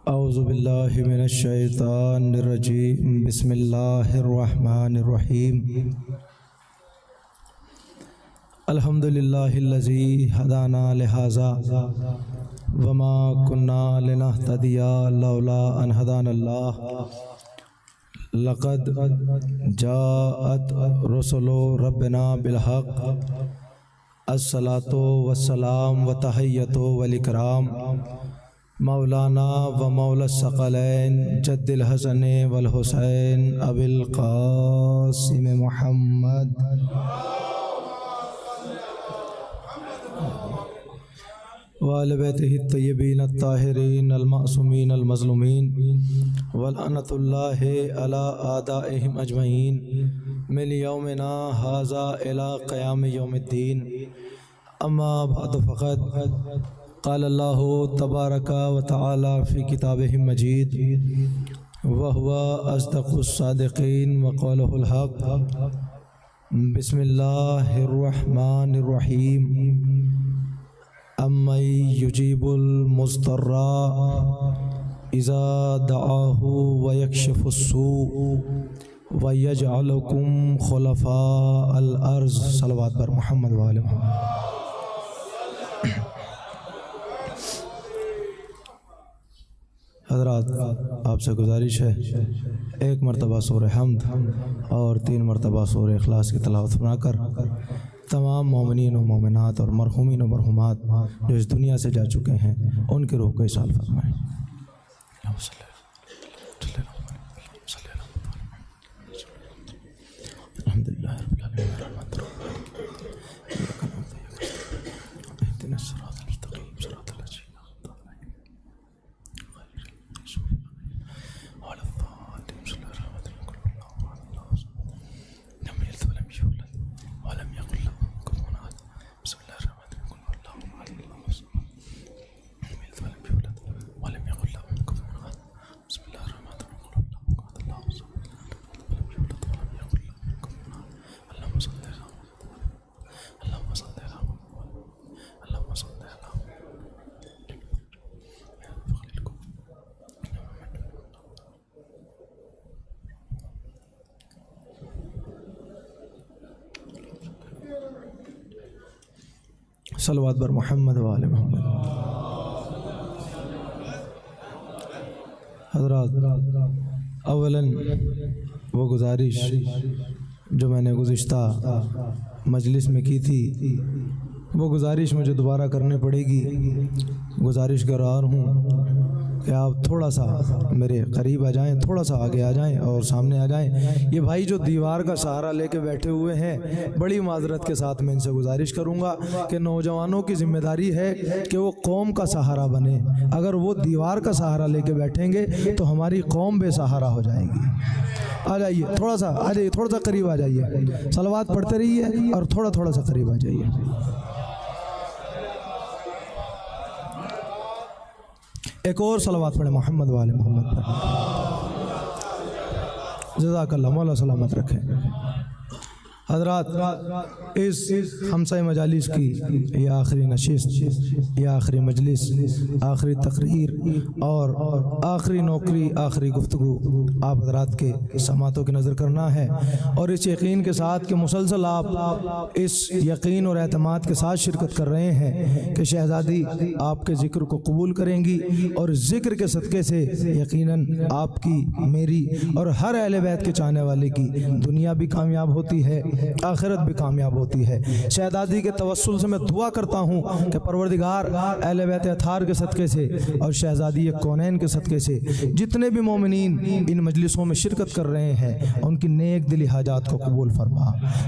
औज़ु बिल्लाहि मिनश शैतानिर रजीम बिस्मिल्लाहिर रहमानिर रहीम अल्हम्दुलिल्लाहिल्लज़ी हदाना लिहाज़ा वमा कुन्ना लिनहतदिया लौला अन हदानल्लाह लक़द जाअत रुसुलु रब्बिना बिलहक़ अस्सलातु वस्सलाम व तहिय्यतु वल इकराम मौलाना व मौला सकलैन जद्दिल हसन वल हुसैन अबिल क़ासिम मुहम्मद व आले बैतिही तय्यबीन अत्ताहिरीन अल-मासूमीन अल-मज़लूमीन वलअनतुल्लाहि अला आदाइहिम अजमईन मिन यौमिना हाज़ा इला क़याम यौमिद्दीन अम्मा बअद फ़क़द क़ाल अल्लाहु तबारक व तआला फ़ी किताबिहिल मजीद व हुवा अस्दक़ुस सादिक़ीन व क़ौलुहुल हक़ बिस्मिल्लाहिर रहमानिर रहीम अम्मन युजीबुल मुज़्तर्रा इज़ा दआहु व यक्शिफुस्सू व यजअलुकुम खुलफ़ाअल अर्ज़। सलवात पर मोहम्मद व आले मोहम्मद। हज़रात, आपसे गुजारिश है एक मरतबा सूरह हम्द और 3 मरतबा सूरह इखलास की तिलावत सुनाकर तमाम मोमिनीन व मोमिनात और मरहूमीन व मरहूमात जो इस दुनिया से जा चुके हैं उनके रूह को इसाल फरमाएं। सलवात बर मोहम्मद व आले मोहम्मद। हज़रात, अवलन वो गुजारिश जो मैंने गुज़िश्ता मजलिस में की थी वो गुजारिश मुझे दोबारा करनी पड़ेगी। गुजारिश कर रहा हूँ कि आप थोड़ा सा मेरे करीब आ जाएं, थोड़ा सा आगे आ जाएं और सामने आ जाएं। ये भाई जो दीवार का सहारा लेके बैठे हुए हैं, बड़ी माजरत के साथ मैं इनसे गुजारिश करूंगा कि नौजवानों की जिम्मेदारी है कि वो कौम का सहारा बने। अगर वो दीवार का सहारा लेके बैठेंगे तो हमारी कौम बेसहारा हो जाएगी। आ जाइए, थोड़ा सा आ जाइए, थोड़ा सा करीब आ जाइए। सलवात पढ़ते रहिए और थोड़ा थोड़ा सा करीब आ जाइए। एक और सलवात पढ़े मोहम्मद वाले मोहम्मद पर। जज़ाकल्लाह, मौला सलामत रखें। हज़रात, इस हमसा मजालिस की ये आखिरी नशिस्त, ये आखिरी मजलिस, आखिरी तकरीर और आखिरी नौकरी, आखिरी गुफ्तगू आप हज़रात के समातों की नज़र करना है और इस यकीन के साथ कि मुसलसल आप इस यकीन और एतमाद के साथ शिरकत कर रहे हैं कि शहज़ादी आपके ज़िक्र को कबूल करेंगी और ज़िक्र के सदक़े से यकीनन आपकी, मेरी और हर अहले बैत के चाहने वाले की दुनिया भी कामयाब होती है, आखिरत भी कामयाब होती है। शहज़ादी के तवस्सुल से मैं दुआ करता हूँ कि परवरदिगार अहले बैत अतार के सदक़े से और शहज़ादी कौनैन के सदक़े से जितने भी मोमिनीन इन मजलिसों में शिरकत कर रहे हैं उनकी नेक दिली हाजात को कबूल फरमा,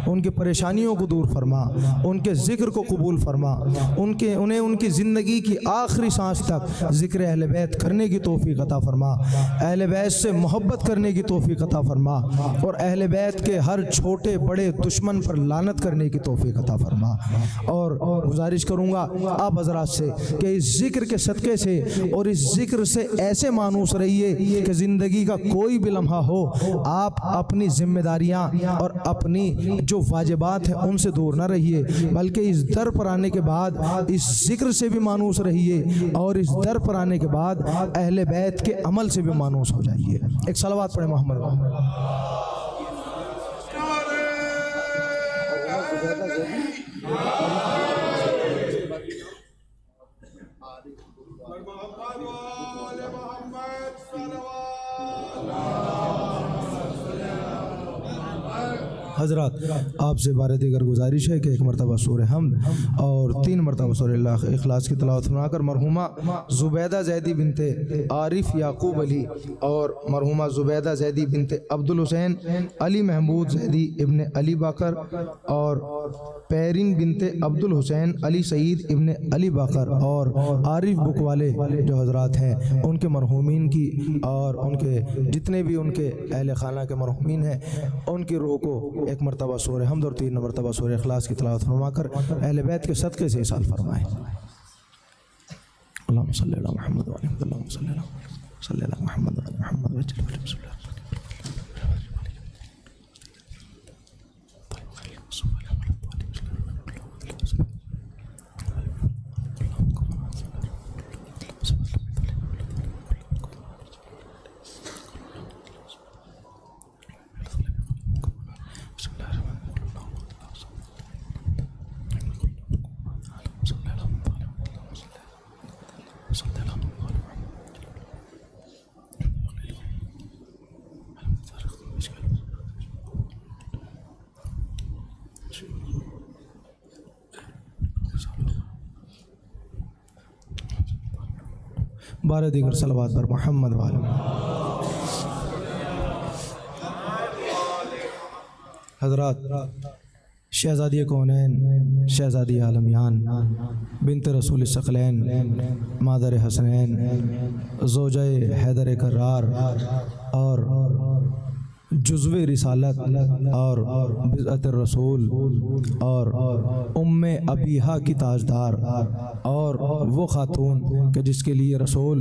उनकी परेशानियों को दूर फरमा, उनके ज़िक्र को कबूल फरमा, उन्हें उनकी ज़िंदगी की आखिरी सांस तक ज़िक्र अहले बैत करने की तौफ़ीक़ अता फरमा, अहले बैत से मोहब्बत करने की तौफ़ीक़ अता फरमा और अहले बैत के हर छोटे बड़े दुश्मन पर लानत करने की तौफीक अता फरमा। और गुजारिश करूँगा आप हजरात से कि इस जिक्र के सदक़े से और इस जिक्र से ऐसे मानूस रहिए कि ज़िंदगी का कोई भी लम्हा हो आप अपनी जिम्मेदारियाँ और अपनी जो वाजिबात हैं उनसे दूर ना रहिए, बल्कि इस दर पर आने के बाद इस जिक्र से भी मानूस रहिए और इस दर पर आने के बाद अहले बैत के अमल से भी मानूस हो जाइए। एक सलावत पढ़े मोहम्मद। हजरात आपसे बार दीगर गुजारिश है कि एक मरतबा सूरह हमद और 3 मरतबा सूरह इखलास की तिलावत सुनाकर मरहुमा ज़ुबैदा ज़ैदी बिनते आरिफ याकूब अली और मरहुमा ज़ुबैदा ज़ैदी बिनते अब्दुल हुसैन अली महमूद ज़ैदी इब्ने अली बाकर और पैरिन बिनते अब्दुल हुसैन अली सईद इब्ने अली बाकर और आरिफ बुक वाले जो हजरात हैं उनके मरहूमीन की और उनके जितने भी उनके अहले खाना के मरहूमीन हैं उनकी रूह को एक मरतबा सूरह हमद और 3 मरतबा सूरह इखलास की तिलावत फरमाकर अहले बैत के सदक़े से इसाल फरमाएँ। अल्लाहुम्मा सल्ली अला मुहम्मद व अला मुहम्मद व अला मुहम्मद। बारह दीगर सलवात पर मोहम्मद वाले। हजरात शहज़ादी कौनैन शहज़ादी आलमियान बिनत रसूल सकलैन मादर हसनैन ज़ौजाए हैदर करार और जुज़्वे रिसालत और बिज़अत रसूल और उम्मे अबीहा की ताजदार और वो खातून कि जिसके लिए रसूल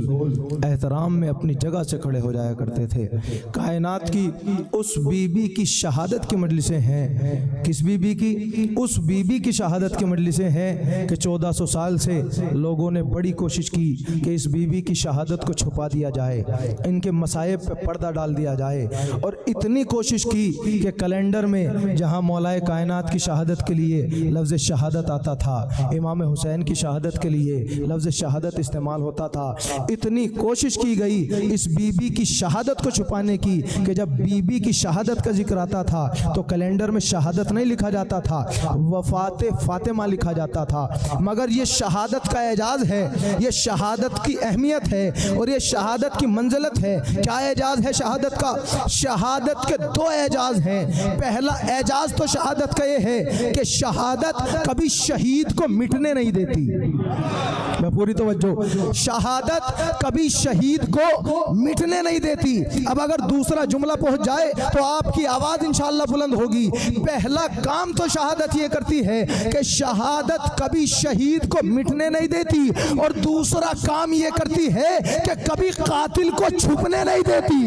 एहतराम में अपनी जगह से खड़े हो जाया करते थे। कायनात की उस बीबी की शहादत की मजलिसें हैं। किस बीबी की? उस बीबी की शहादत की मजलिसें हैं कि 1400 साल से लोगों ने बड़ी कोशिश की कि इस बीबी की शहादत को छुपा दिया जाए, इनके मसाइब पे पर्दा डाल दिया जाए और इतनी कोशिश की कि कैलेंडर में जहां मौलाए कायनात की शहादत के लिए लफ्ज़ शहादत आता था, इमाम हुसैन की शहादत के लिए लफ्ज़ शहादत इस्तेमाल होता था, इतनी कोशिश की गई इस बीबी की शहादत को छुपाने की कि जब बीबी की शहादत का जिक्र आता था तो कैलेंडर में शहादत नहीं लिखा जाता था, वफ़ात फातिमा लिखा जाता था। मगर ये शहादत का एजाज़ है, ये शहादत की अहमियत है और ये शहादत की मंजिलत है। क्या एजाज़ है शहादत का? शहादत के 2 एजाज हैं। पहला एजाज तो शहादत का ये है कि शहादत कभी शहीद को मिटने नहीं देती। मैं पूरी तवज्जो, शहादत कभी शहीद को मिटने नहीं देती। अब अगर दूसरा जुमला पहुंच जाए तो आपकी आवाज इंशाअल्लाह बुलंद होगी। पहला काम तो शहादत ये करती है कि शहादत कभी शहीद को मिटने नहीं देती और दूसरा काम ये करती है कि कभी कातिल को छुपने नहीं देती,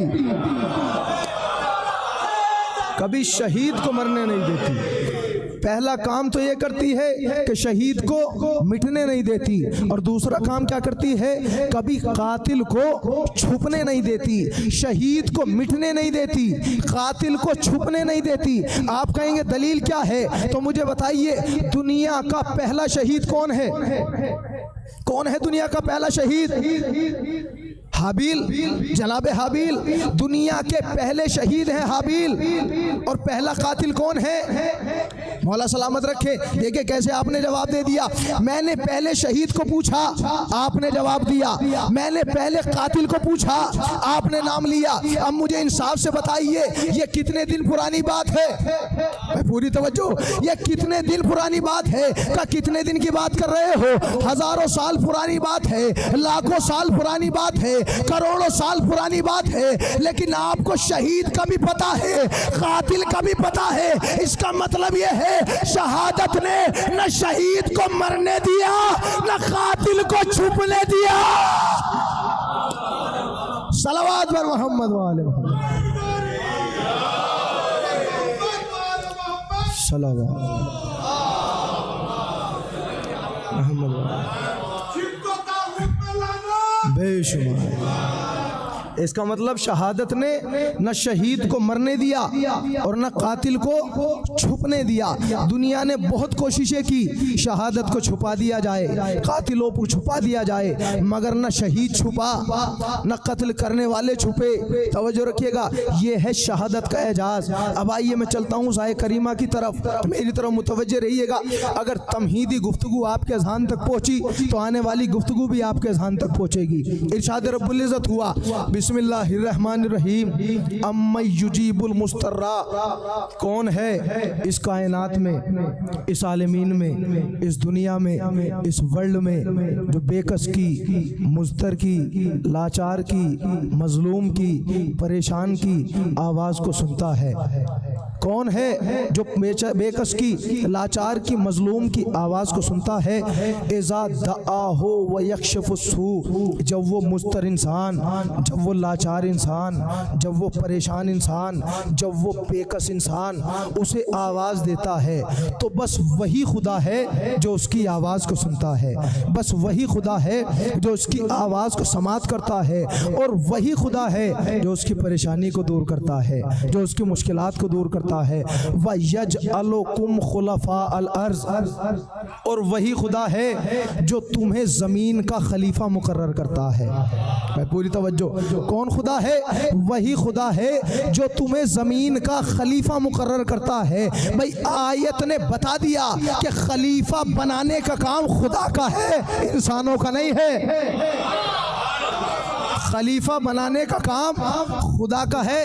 कभी शहीद को मरने नहीं देती। पहला काम तो ये करती है कि शहीद को मिटने नहीं देती और दूसरा काम क्या करती है? कभी कातिल को छुपने नहीं देती। शहीद को मिटने नहीं देती, कातिल को छुपने नहीं देती। आप कहेंगे दलील क्या है? तो मुझे बताइए, दुनिया का पहला शहीद कौन है? कौन है दुनिया का पहला शहीद? हाबिल, जनाब हाबिल दुनिया के पहले शहीद हैं हाबिल। और पहला कातिल कौन है? मौला सलामत रखे। देखिए कैसे आपने जवाब दे दिया। मैंने पहले शहीद को पूछा, आपने जवाब दिया। मैंने पहले कातिल को पूछा, आपने नाम लिया। अब मुझे इंसाफ से बताइए, ये कितने दिन पुरानी बात है? मैं पूरी तवज्जो, ये कितने दिन पुरानी बात है? का कितने दिन की बात कर रहे हो? हजारों साल पुरानी बात है, लाखों साल पुरानी बात है। करोड़ों साल पुरानी बात है, लेकिन आपको शहीद का भी पता है, कातिल का भी पता है। इसका मतलब यह है शहादत ने न शहीद को मरने दिया, न कातिल को छुपने दिया। सलावत पर मोहम्मद वाले मोहम्मद सलावत बेशुमार। इसका मतलब शहादत ने न शहीद को मरने दिया और न कातिल को छुपने दिया। दुनिया ने बहुत कोशिशें की शहादत को छुपा दिया जाए, कातिलों को छुपा दिया जाए, मगर न शहीद छुपा न कत्ल करने वाले छुपे। तवज्जो रखिएगा, ये है शहादत का एजाज। अब आइए मैं चलता हूँ ज़ाए करीमा की तरफ, मेरी तरफ मुतवज्जे रहिएगा। अगर तमहीदी गुफ्तगू आपके अज़हान तक पहुँची तो आने वाली गुफ्तगू भी आपके अज़हान तक पहुँचेगी। इरशाद रब्बुल इज़्ज़त हुआ, बिस्मिल्लाहिर्रहमानिर्रहीम, अम्मै युजीबुल मुस्तर्रा। कौन है इस कायनात में, इस आलमीन में, इस दुनिया में, इस वर्ल्ड में जो बेकस की, मुज़तर की, लाचार की, मजलूम की, परेशान की आवाज़ को सुनता है? कौन है जो बेकस की, लाचार की, मजलूम की आवाज़ को सुनता है? इज़ा दआहो व यक्शफुस्सू, जब वो मुज़तर इंसान, जब वो लाचार इंसान, जब वो परेशान इंसान, जब वो बेकस इंसान उसे आवाज़ देता है, तो बस वही खुदा है जो उसकी आवाज़ को सुनता है। बस वही खुदा है जो उसकी आवाज़ को समात करता है, और वही खुदा है जो उसकी परेशानी को दूर करता है, जो उसकी मुश्किलात को दूर करता है। व यजअलुकुम खुलफा अल अर्ज़, और वही खुदा है जो तुम्हें ज़मीन का खलीफा मुकर्रर करता है। मैं पूरी तवज्जो, कौन खुदा है? वही खुदा है जो तुम्हें जमीन का खलीफा मुकर्रर करता है। भाई आयत ने बता दिया कि खलीफा बनाने का काम खुदा का है, इंसानों का नहीं है। खलीफा बनाने का काम खुदा का है,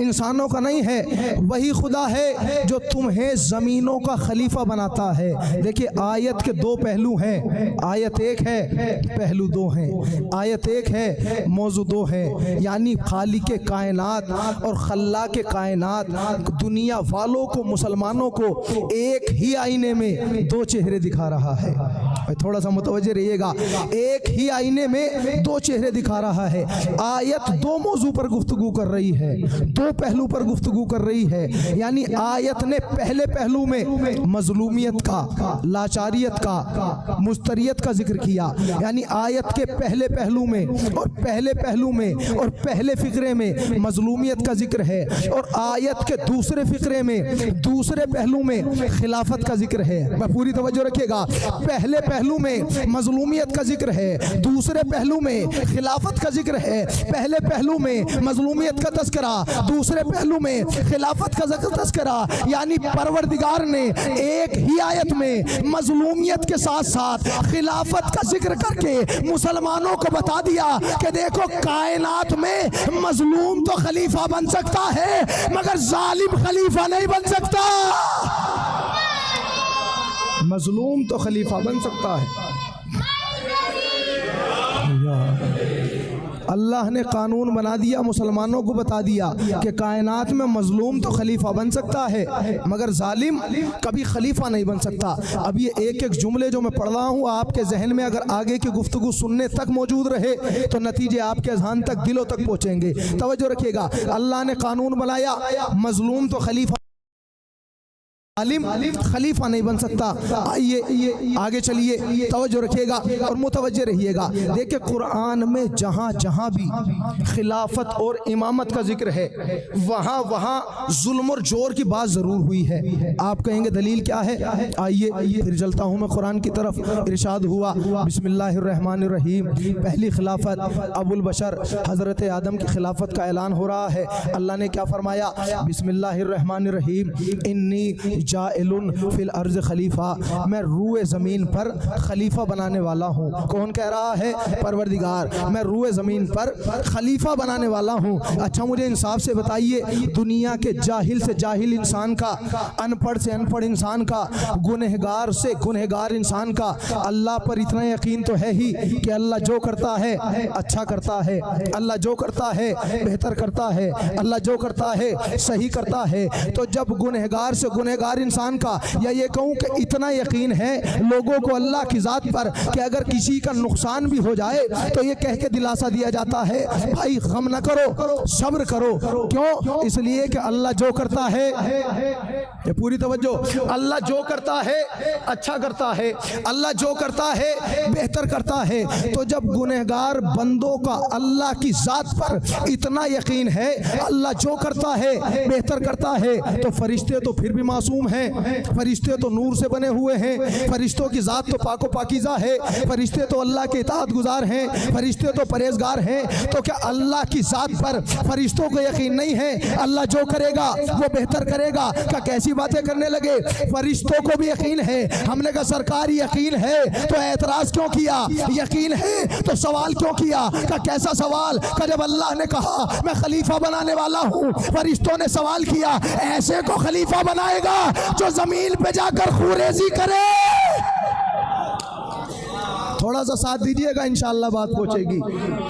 इंसानों का नहीं है। वही खुदा है जो तुम्हें ज़मीनों का खलीफा बनाता है। देखिए आयत के दो पहलू हैं, आयत एक है, पहलू दो हैं। आयत एक है, मौजू दो है, यानी खालिक कायनात और खल्लाक कायनात दुनिया वालों को, मुसलमानों को एक ही आईने में दो चेहरे दिखा रहा है। थोड़ा सा मुतवज्जे रहिएगा, एक ही आईने में दो चेहरे दिखा रहा है। आयत दो मौजू पर गुफ्तगू कर रही है, दो पहलू पर गुफ्तगू कर रही है। यानी आयत ने पहले पहलू में मजलूमियत का, लाचारियत का, मुस्तरियत का जिक्र किया। यानी आयत के पहले पहलू में और पहले पहलू में और पहले फिक्रे में मजलूमियत का जिक्र है, और आयत के दूसरे फिक्रे में, दूसरे पहलू में खिलाफत का जिक्र है। मैं पूरी तवज्जो रखिएगा, पहले पहलू में मजलूमियत का जिक्र है, दूसरे पहलू में खिलाफत का जिक्र है। पहले पहलू में मजलूमियत का तस्करा, दूसरे पहलू में खिलाफत का तस्करा। यानी परवरदिगार ने एक ही आयत में मजलूमियत के साथ साथ खिलाफत का जिक्र करके मुसलमानों को बता दिया कि देखो कायनात में मजलूम तो खलीफा बन सकता है, मगर जालिम खलीफा नहीं बन सकता। मजलूम तो खलीफा बन सकता है। अल्लाह ने कानून बना दिया, मुसलमानों को बता दिया कि कायनात में मजलूम तो खलीफा बन सकता है, मगर जालिम कभी खलीफा नहीं बन सकता। अब ये एक एक जुमले जो मैं पढ़ रहा हूँ आपके जहन में अगर आगे की गुफ्तगू सुनने तक मौजूद रहे तो नतीजे आपके अज़हान तक, दिलों तक पहुँचेंगे। तवज्जो रखिएगा, अल्लाह ने कानून बनाया, मजलूम तो खलीफा, आलिम खलीफा नहीं बन सकता। आइए आगे चलिए, तवज्जो रखिएगा और मुतवज्जे रहिएगा। देखिए कुरान में जहाँ जहाँ भी खिलाफत और इमामत का जिक्र है वहाँ वहाँ जुल्म और जोर की बात ज़रूर हुई है। आप कहेंगे दलील क्या है? आइए फिर चलता हूँ मैं कुरान की तरफ। इरशाद हुआ बिस्मिल्लाहिर्रहमानिर्रहीम, पहली खिलाफत अबुल बशर हज़रत आदम की खिलाफत का ऐलान हो रहा है। अल्लाह ने क्या फरमाया? बिस्मिल्लाहिर्रहमानिर्रहीम, इन्नी जाइलुन फिल अर्ज़ खलीफा, मैं रूए ज़मीन पर खलीफा बनाने वाला हूँ। कौन कह रहा है? परवरदिगार, मैं रूए ज़मीन पर खलीफा बनाने वाला हूँ। अच्छा मुझे इंसाफ से बताइए, दुनिया के जाहिल से जाहिल इंसान का, अनपढ़ से अनपढ़ इंसान का, गुनहगार से गुनहगार इंसान का अल्लाह पर इतना यकीन तो है ही कि अल्लाह जो करता है अच्छा करता है, अल्लाह जो करता है बेहतर करता है, अल्लाह जो करता है सही करता है। तो जब गुनहगार से गुनहगार इंसान का, या ये कहूँ कि इतना यकीन है लोगों को अल्लाह की ज़ात पर कि अगर किसी का नुकसान भी हो जाए तो ये कह के दिलासा दिया जाता है, भाई गम न करो, सब्र करो। क्यों? इसलिए कि अल्लाह जो करता है, ये पूरी तवज्जो, अल्लाह जो करता है अच्छा करता है, अल्लाह जो करता है बेहतर करता है। तो जब गुनहगार बंदों का अल्लाह की ज़ात पर इतना यकीन है, अल्लाह जो करता है बेहतर करता है, तो फरिश्ते तो फिर भी मासूम हैं, फरिश्ते तो नूर से बने हुए हैं, फरिश्तों की ज़ात तो पाको पाकीज़ा है, फरिश्ते तो अल्लाह के इताअत गुजार हैं, फरिश्ते तो परहेजगार हैं। तो क्या अल्लाह की ज़ात पर फरिश्तों को यकीन नहीं है? अल्लाह जो करेगा वो बेहतर करेगा। क्या कैसी बातें करने लगे? फरिश्तों को भी यकीन है। हमने कहा सरकार यकीन है तो एतराज़ क्यों किया? यकीन है तो सवाल क्यों किया? क्या कैसा सवाल? का जब अल्लाह ने कहा मैं खलीफा बनाने वाला हूँ, फरिश्तों ने सवाल किया ऐसे को खलीफा बनाएगा जो जमीन पे जाकर खूरेजी करे? थोड़ा सा साथ दीजिएगा, इंशाअल्लाह बात पहुंचेगी।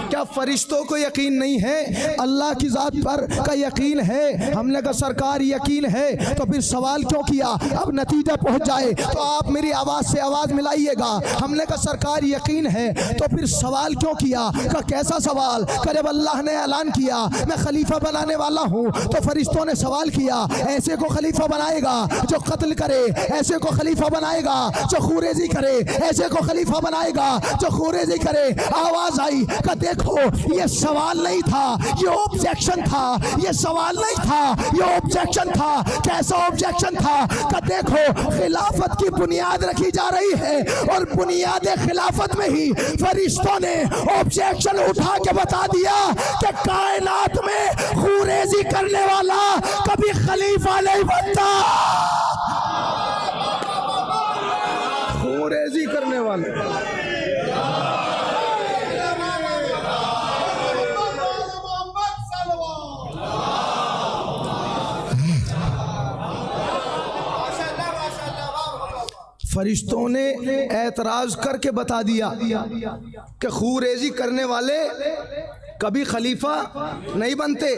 क्या फरिश्तों को यकीन नहीं है? अल्लाह की ज़ात पर का यकीन है। हमने कहा सरकार यकीन है तो फिर सवाल क्यों किया? अब नतीजा पहुंच जाए तो आप मेरी आवाज़ से आवाज़ मिलाइएगा। हमने कहा सरकार यकीन है तो फिर सवाल क्यों किया? का कैसा सवाल? का जब अल्लाह ने ऐलान किया मैं खलीफा बनाने वाला हूँ तो फरिश्तों ने सवाल किया ऐसे को खलीफा बनाएगा जो कत्ल करे, ऐसे को खलीफा बनाएगा जो खूरेजी करे, ऐसे को खलीफा बनाएगा जो खूरेजी करे। आवाज आई का देखो ये सवाल नहीं था, ये ऑब्जेक्शन था, ये सवाल नहीं था, ये ऑब्जेक्शन था। कैसा ऑब्जेक्शन था? का देखो खिलाफत की बुनियाद रखी जा रही है और बुनियाद खिलाफत में ही फरिश्तों ने ऑब्जेक्शन उठा के बता दिया कि कायनात में खूरेजी करने वाला कभी खलीफा नहीं बनता। खूरेजी करने वाले फरिश्तों ने एतराज करके बता दिया कि खूरेजी करने वाले कभी खलीफा नहीं बनते,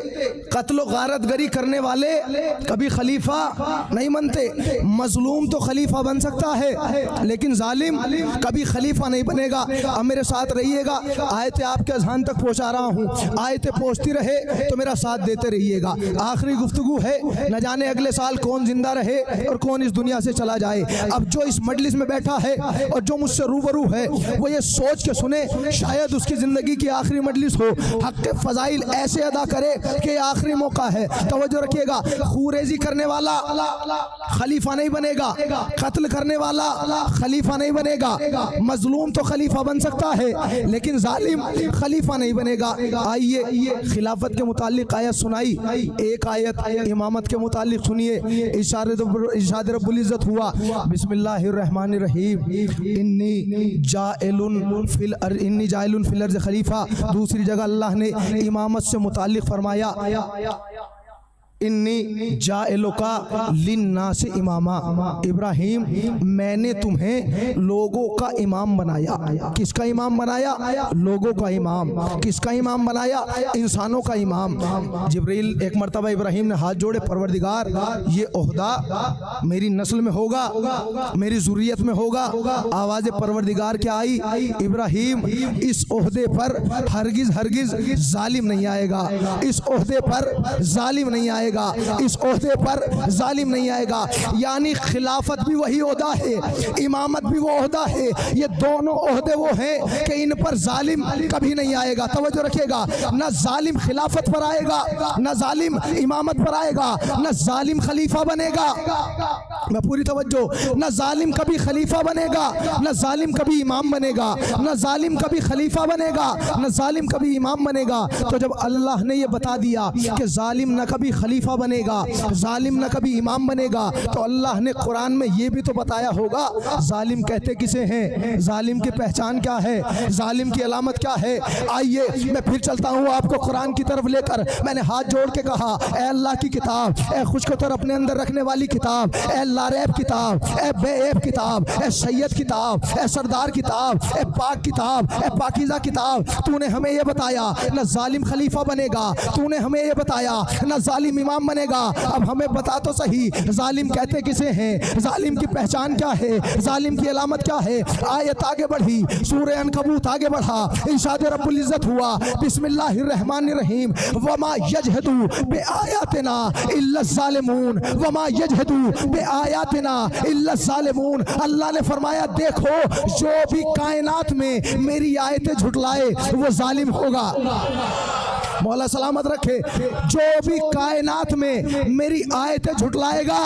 कत्ल गारतगरी करने वाले कभी खलीफा नहीं बनते। मजलूम तो खलीफा बन सकता है लेकिन जालिम कभी खलीफा नहीं बनेगा। अब मेरे साथ रहिएगा, आयतें आपके अज़हान तक पहुंचा रहा हूं, आयतें पहुंचती रहे तो मेरा साथ देते रहिएगा। आखिरी गुफ्तगू है, न जाने अगले साल कौन जिंदा रहे और कौन इस दुनिया से चला जाए। अब जो इस मजलिस में बैठा है और जो मुझसे रूबरू है वो ये सोच के सुने शायद उसकी ज़िंदगी की आखिरी मजलिस हो, हक के फ़ज़ाइल ऐसे अदा करे कि आखिरी मौका है। तवज्जो रखिएगा, खूरेजी करने वाला खलीफा नहीं बनेगा, कत्ल करने वाला खलीफा नहीं बनेगा। मजलूम तो खलीफा बन सकता है लेकिन जालिम खलीफा नहीं बनेगा। आइए खिलाफत के मुतालिक आयत सुनाई, एक आयत इमामत के मुतालिक सुनिए। इरशाद रब्बुल इज़्ज़त हुआ बिस्मिल्लाहिर्रहमानिर्रहीम इन्नी जाइलुन फिल अर्ज़ खलीफा। दूसरी जगह अल्लाह ने इमामत से मुताल्लिक़ फरमाया इन्नी जाइलुका लिन्नास इमामा। इब्राहिम मैंने तुम्हें लोगों का इमाम बनाया। किसका इमाम बनाया? लोगों का इमाम। किसका इमाम बनाया? इंसानों का इमाम। जिब्रील एक मरतबा इब्राहिम ने हाथ जोड़े, परवरदिगार ये ओहदा मेरी नस्ल में होगा, मेरी ज़ुर्रियत में होगा। आवाज़ परवरदिगार क्या आई? इब्राहिम इस ओहदे पर हरगिज़ हरगिज़ जालिम नहीं आएगा, इस ओहदे पर जालिम नहीं आएगा, इस ओहदे पर जालिम नहीं आएगा। यानी खिलाफत भी वही ओहदा है, इमामत भी वो ओहदा है। ये दोनों ओहदे वो हैं कि इन पर जालिम कभी नहीं आएगा। तवज्जो रखिएगा, न जालिम खिलाफत पर आएगा, न जालिम इमामत पर आएगा, न जालिम खलीफा बनेगा। मैं पूरी तवज्जो, न जालिम कभी खलीफा बनेगा, न जालिम कभी इमाम बनेगा, न जालिम कभी खलीफा बनेगा, न जालिम कभी इमाम बनेगा। तो जब अल्लाह ने ये बता दिया कि जालिम न कभी खलीफा खलीफा बनेगा, जालिम न कभी इमाम बनेगा। तो अल्लाह ने कुरान में ये भी तो बताया होगा जालिम कहते किसे हैं, जालिम की पहचान क्या है, जालिम की अलामत क्या है। आइए मैं फिर चलता हूँ आपको कुरान की तरफ लेकर। मैंने हाथ जोड़ के कहा, ए अल्लाह की किताब, ए खुशखतर अपने अंदर रखने वाली किताब, ए लारैब किताब, ए बेऐब किताब, ए सैयद किताब, ए सरदार किताब, ए पाक किताब, ए पाकीज़ा किताब, तूने हमें ये बताया न जालिम खलीफा बनेगा, तूने हमें ये बताया न जालिम इमाम बनेगा। अब हमें बता तो सही जालिम कहते किसे हैं, जालिम की पहचान क्या है, जालिम की अलामत क्या है। आयत आगे बढ़ी, सूरह अनकबूत आगे बढ़ा, इरशाद रब्बुल इज्जत हुआ, बिस्मिल्लाहिर्रहमानिर्रहीम, वमा यजहदू बिआयातिना इल्ला ज़ालिमून, वमा यजहदू बिआयातिना इल्ला ज़ालिमून। अल्लाह ने फरमाया देखो जो भी कायनात में मेरी आयतें झुटलाए वो जालिम होगा। मौला सलामत रखे, जो भी कायनात में मेरी आयतें झुटलाएगा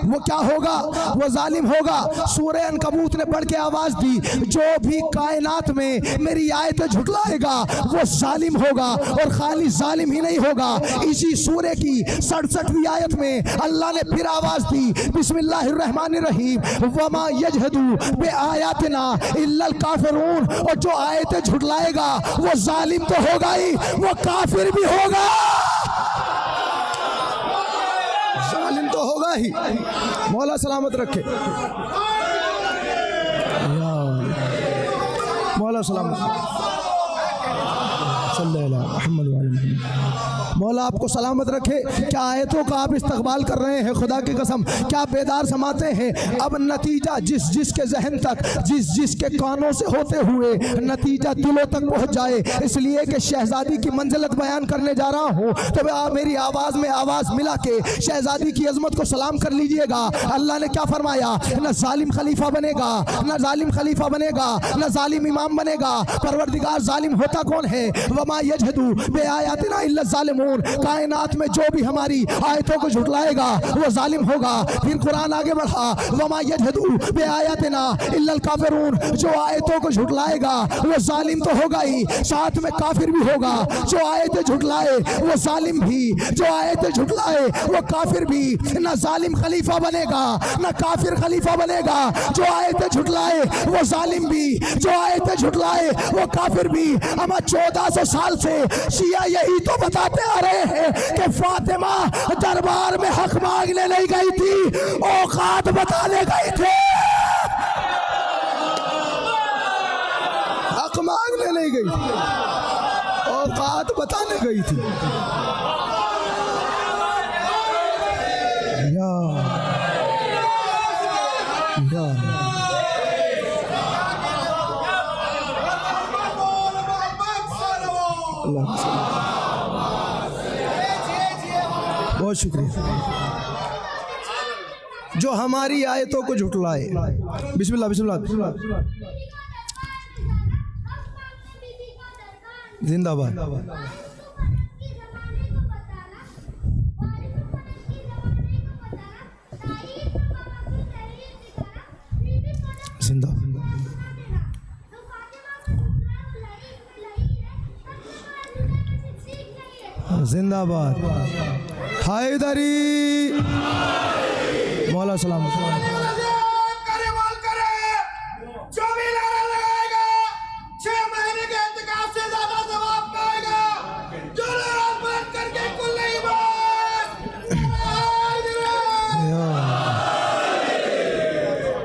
वो क्या होगा, वो जालिम होगा। सूरह अनकबूत ने पढ़ के आवाज दी, जो भी कायनात में मेरी आयतें झुटलाएगा वो जालिम होगा। और खाली जालिम ही नहीं होगा, इसी सूरह की 67वीं आयत में अल्लाह ने फिर आवाज दी, बिस्मिल्लाहिर्रहमानिर्रहीम, वमा यजहदू बिआयातिना इल्लल काफिरून। और जो आयतें झुटलाएगा वो जालिम तो होगा ही, वो काफिर भी होगा, जालिम तो होगा ही। मौला सलामत रखे, मौला सलामत, मौला आपको सलामत रखे। क्या आयतों का आप इस्तकबाल कर रहे हैं, खुदा की कसम क्या बेदार समाते हैं। अब नतीजा जिस जिसके जहन तक, जिस जिसके कानों से होते हुए नतीजा दिलों तक पहुंच जाए, इसलिए कि शहजादी की मंजिलत बयान करने जा रहा हूँ। तो आप मेरी आवाज़ में आवाज़ मिला के शहजादी की अजमत को सलाम कर लीजिएगा। अल्लाह ने क्या फरमाया, न जालिम खलीफा बनेगा, न जालिम खलीफा बनेगा, न जालिम इमाम बनेगा। परवरदिगार जालिम होता कौन है, वमा यजहदू बिआयातिना इल्ला ज़ालिमून। कायनात में जो भी हमारी आयतों को झुटलाएगा वो जालिम होगा। फिर कुरान आगे बढ़ा, वमा यजहदू बिआयातिना इल्लल काफिरून, जो आयतों को झुटलाएगा वो जालिम तो होगा ही, साथ में काफिर भी होगा। जो आयतें झुटलाए वो जालिम भी, जो आयतें झुटलाए वो काफिर भी। न जालिम खलीफा बनेगा न काफिर खलीफा बनेगा। जो आयतें झुटलाए वो जालिम भी, जो आयतें झुटलाए वो काफिर भी। हम 1400 साल से शिया यही तो बताते आ रहे हैं कि फातिमा दरबार में हक मांगने नहीं गई थी, औकात बताने गई थी। हक मांगने नहीं गई थी, औकात बताने गई थी। या बहुत शुक्रिया। जो हमारी आयतों को झुटलाए, बिस्मिल्लाह बिस्मिल्लाह जिंदाबाद। जिंदाबाद जिंदाबाद। हैदरी, मौला सलाम। जो भी नारा लगाएगा 6 महीने के इंतकाल से ज्यादा जवाब पाएगा। जो नारा बंद करके कुल नहीं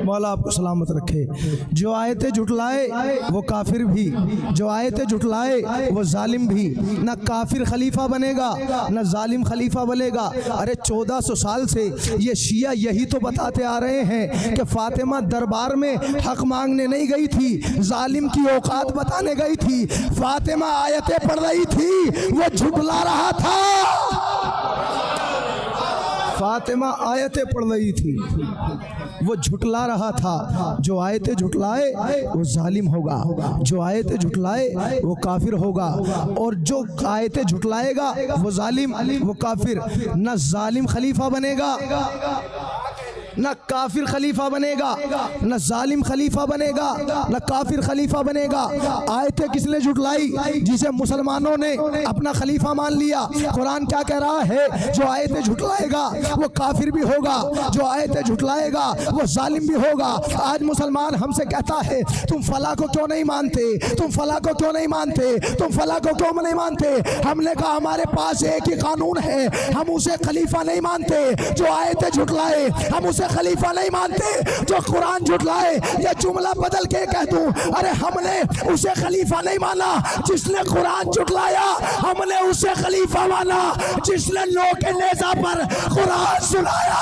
मौला आपको सलामत रखे। जो आयतें झुटलाए वो काफिर भी, जो आयतें झुटलाए वो जालिम भी। न काफिर खलीफा बनेगा न जालिम खलीफा बनेगा। अरे 1400 साल से ये शिया यही तो बताते आ रहे हैं कि फातिमा दरबार में हक मांगने नहीं गई थी, जालिम की औकात बताने गई थी। फातिमा आयतें पढ़ रही थी, वो झुटला रहा था। फातिमा आयतें पढ़ रही थी, वो झुटला रहा था। जो आयतें झुटलाए वो जालिम होगा, जो आयतें झुटलाए वो काफिर होगा। और जो आयतें झुटलाएगा वो जालिम, वो काफिर। न जालिम खलीफा बनेगा न काफिर खलीफा बनेगा, न जालिम खलीफा बनेगा, न काफिर खलीफा बनेगा। आयतें किसने झुटलाई? जिसे मुसलमानों ने अपना खलीफा मान लिया। कुरान क्या कह रहा है? जो आयतें झुटलाएगा वो काफिर भी होगा, जो आयतें झुटलाएगा वो जालिम भी होगा। आज मुसलमान हमसे कहता है तुम फला को क्यों नहीं मानते, तुम फला को क्यों नहीं मानते, तुम फला को क्यों नहीं मानते। हमने कहा हमारे पास एक ही कानून है, हम उसे खलीफा नहीं मानते जो आयतें झुटलाए, हम उसे खलीफा नहीं मानते जो कुरान झुटलाए। ये जुमला बदल के कह दूं, अरे हमने उसे खलीफा नहीं माना जिसने कुरान झुटलाया, हमने उसे खलीफा माना जिसने नो के नेज़ा पर कुरान सुनाया,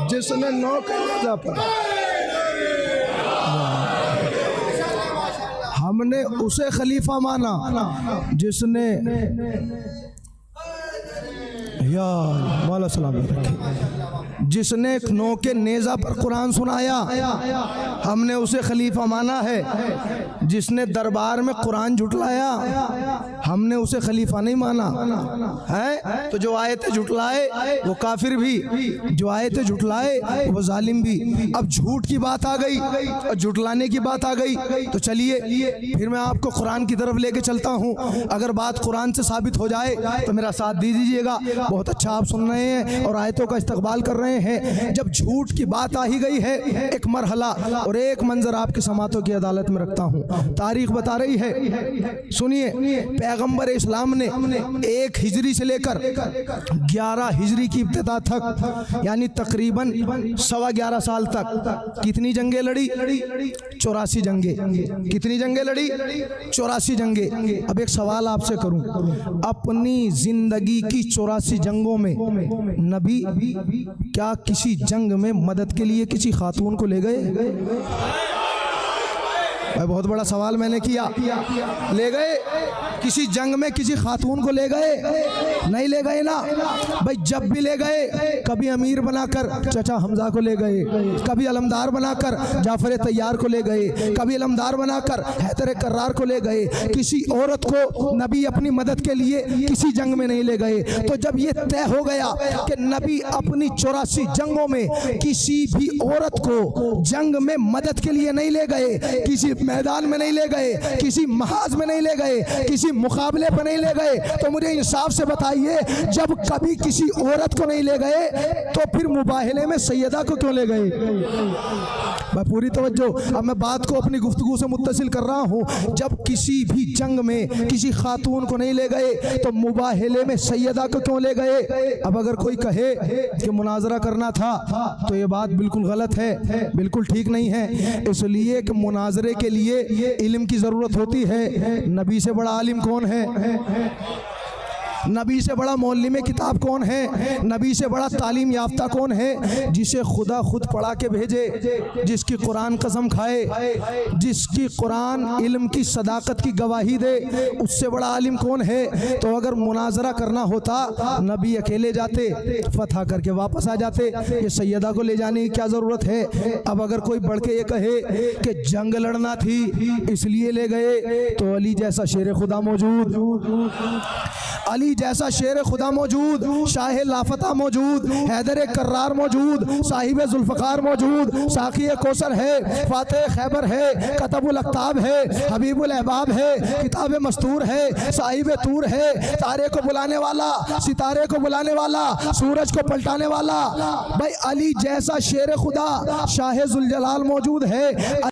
जिसने नो के नेज़ा पर। हमने उसे खलीफा माना जिसने यार मौला सलामत रखे, जिसने नो के नेज़ा पर कुरान सुनाया, हमने उसे खलीफा माना है। जिसने दरबार में कुरान झुटलाया, हमने उसे खलीफा नहीं माना है। तो जो आयतें झुटलाए वो काफिर भी, जो आयतें झुटलाए वो जालिम भी। अब झूठ की बात आ गई और झुटलाने की बात आ गई, तो चलिए फिर मैं आपको कुरान की तरफ लेके चलता हूँ। अगर बात कुरान से साबित हो जाए तो मेरा साथ दे दीजिएगा। बहुत अच्छा आप सुन रहे हैं और आयतों का इस्तकबाल कर रहे हैं। जब झूठ की बात आ ही गई है, एक मरहला और एक मंजर आपके समातों की अदालत में रखता हूँ। तारीख बता रही है, सुनिए। पैगंबर इस्लाम ने 1 हिजरी से लेकर 11 हिजरी की इब्तिदा तक, यानी तकरीबन 11.25 साल तक कितनी जंगें लड़ी? 84 जंगें। कितनी जंगें लड़ी? 84 जंगें। अब एक सवाल आपसे करूं, अपनी जिंदगी की 84 जंगों में नबी क्या किसी जंग में मदद के लिए किसी खातून को ले गए? बहुत बड़ा सवाल मैंने किया। ले गए? किसी जंग में किसी खातून को ले गए? नहीं ले गए ना भाई। जब भी ले गए, कभी अमीर बनाकर चाचा हमजा को ले गए, कभी अलमदार बनाकर जाफर तैयार को ले गए, कभी अलमदार बनाकर हैदर कर्रार को ले गए। किसी औरत को नबी अपनी मदद के लिए किसी जंग में नहीं ले गए। तो जब ये तय हो गया कि नबी अपनी 84 जंगों में किसी भी औरत को जंग में मदद के लिए नहीं ले गए, किसी मैदान में नहीं ले गए, किसी महाज में नहीं ले गए, किसी मुकाबले पर नहीं ले गए, तो मुझे इंसाफ से बताइए, जब कभी किसी औरत को नहीं ले गए तो फिर मुबाहले में सैयदा को क्यों ले गए? मैं पूरी तवज्जो, अब मैं बात को अपनी गुफ्तगू से मुत्तसिल कर रहा हूँ। जब किसी भी जंग में किसी खातून को नहीं ले गए तो मुबाहले में सैयदा को क्यों ले गए? अब अगर कोई कहे कि मुनाजरा करना था तो ये बात बिल्कुल गलत है, बिल्कुल ठीक नहीं है। इसलिए कि मुनाजरे के लिए इल्म की ज़रूरत होती है। नबी से बड़ा आलिम कौन है? नबी से बड़ा मौल्लिम किताब कौन है? नबी से बड़ा तालीम याफ्ता कौन है? जिसे खुदा खुद पढ़ा के भेजे, जिसकी कुरान कसम खाए, जिसकी कुरान इल्म की सदाकत की गवाही दे, उससे बड़ा आलिम कौन है? तो अगर मुनाजरा करना होता नबी अकेले जाते, फतह करके वापस आ जाते। ये सैयदा को ले जाने की क्या ज़रूरत है? अब अगर कोई बढ़ के ये कहे कि जंग लड़ना थी इसलिए ले गए, तो अली जैसा शेर खुदा मौजूद, अली जैसा शेर खुदा मौजूद, शाह लाफता मौजूद, हैदर कर्रार मौजूद, साहिब जुल्फ़कार मौजूद, साक़ी कौसर है, फातेह खैबर है, कतबुल अख्ताब है, हबीबुल अहबाब है, किताब मस्तूर है, साहिब तूर है, तारे को बुलाने वाला, सितारे को बुलाने वाला, सूरज को पलटाने वाला। भाई अली जैसा शेर खुदा शाह जुलजलाल मौजूद है।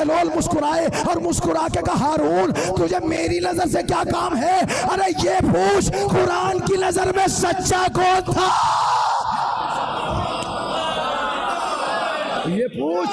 बहलोल मुस्कुराए और मुस्कुरा के कहा, हारून तुझे मेरी नजर से क्या काम है? अरे ये पूछ, कुरान की नजर में सच्चा कौन था? ये पूछ,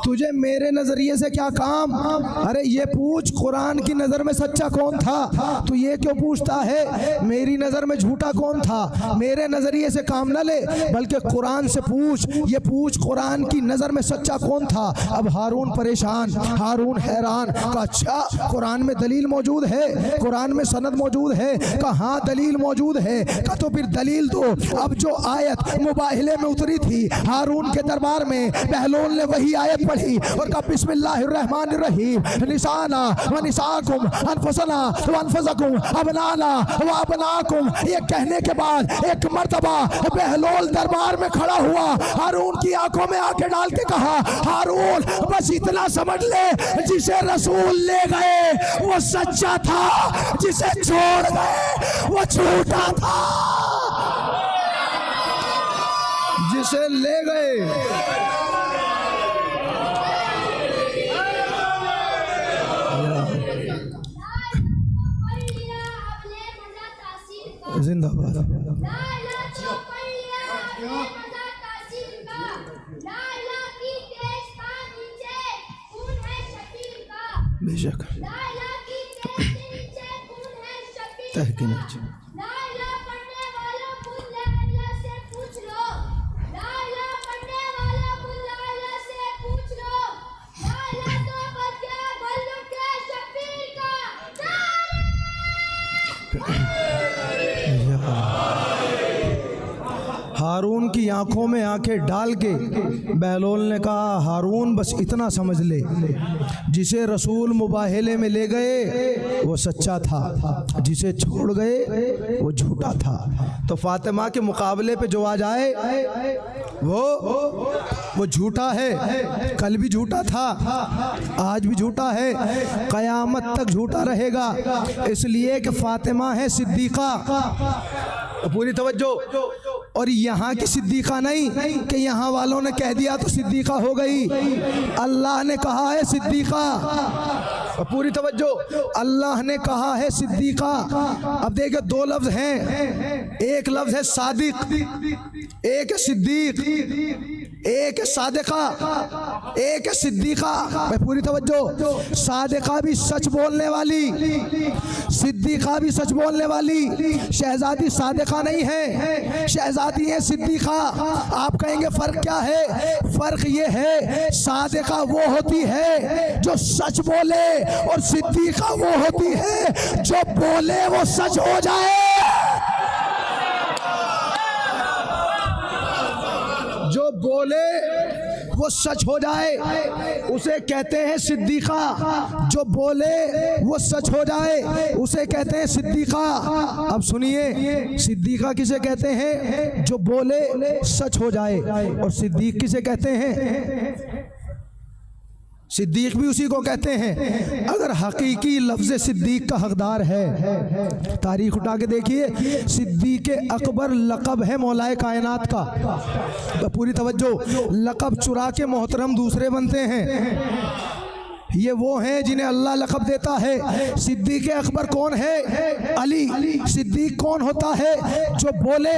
तुझे मेरे नजरिए से क्या काम? अरे ये पूछ, कुरान की नजर में सच्चा कौन था? तू ये क्यों पूछता है मेरी नजर में झूठा कौन था? मेरे नजरिए से काम न ले, बल्कि कुरान से पूछ। ये पूछ, कुरान की नजर में सच्चा कौन था? अब हारून परेशान, हारून हैरान का, अच्छा कुरान में दलील मौजूद है, कुरान में सनद मौजूद है? कहाँ दलील मौजूद है? का तो फिर दलील दो। अब जो आयत मुबाहिले में उतरी थी हारून के दरबार में, बहलोल ने वही आयत पढ़ी और कहा, बिस्मिल्लाहिर्रहमानिर्रहीम, निसाना व निसाकुम अनफुसना व अनफुसकुम अबनाना व अबनाकुम। ये कहने के बाद एक मर्तबा बहलोल दरबार में खड़ा हुआ, हारून की आंखों में आंखें डाल के कहा, हारून बस इतना समझ ले, जिसे रसूल ले गए वो सच्चा था, जिसे छोड़ गए वो झूठा था। जिसे ले गए जिंदाबाद। बेशक तहकीन हारून की आंखों में आंखें डाल के बहलोल ने कहा, हारून बस इतना समझ ले, जिसे रसूल मुबाहिले में ले गए वो सच्चा था, जिसे छोड़ गए वो झूठा था। तो फातिमा के मुकाबले पे जो आ जाए वो झूठा है। कल भी झूठा था, आज भी झूठा है, कयामत तक झूठा रहेगा। इसलिए कि फातिमा है सिद्दीका। पूरी तवज्जो। और यहाँ की सिद्दीका नहीं कि यहाँ वालों ने कह दिया तो सिद्दीका हो गई। अल्लाह ने कहा है सिद्दीका। पूरी तवज्जो, अल्लाह ने कहा है सिद्दीका। अब देखिए दो लफ्ज हैं, एक लफ्ज है सादिक, एक है सिद्दीक, एक है सादिका, एक है सिद्दीका। भाई पूरी तवज्जो, सादिका भी सच बोलने वाली, सिद्दीका भी सच बोलने वाली। शहजादी सादिका नहीं है, शहजादी है सिद्दीका। आप कहेंगे फर्क क्या है? फर्क ये है, सादिका वो होती है जो सच बोले और सिद्दीका वो होती है जो बोले वो सच हो जाए। जो बोले वो सच हो जाए उसे कहते हैं सिद्दीका। जो बोले वो सच हो जाए उसे कहते हैं सिद्दीका। अब सुनिए, सिद्दीका किसे कहते हैं? जो बोले सच हो जाए। और सिद्दीक किसे कहते हैं? सिद्दीक भी उसी को कहते हैं अगर हकीकी लफ्ज़ सिद्दीक का हकदार है। तारीख उठा के देखिए, सिद्दीक अकबर लक़ब है मौलाए कायनात का। तो पूरी तवज्जो, लक़ब चुरा के मोहतरम दूसरे बनते हैं। ये वो हैं जिन्हें अल्लाह लक़ब देता है। सिद्दीक अकबर कौन है? अली। सिद्दीक कौन होता है? जो बोले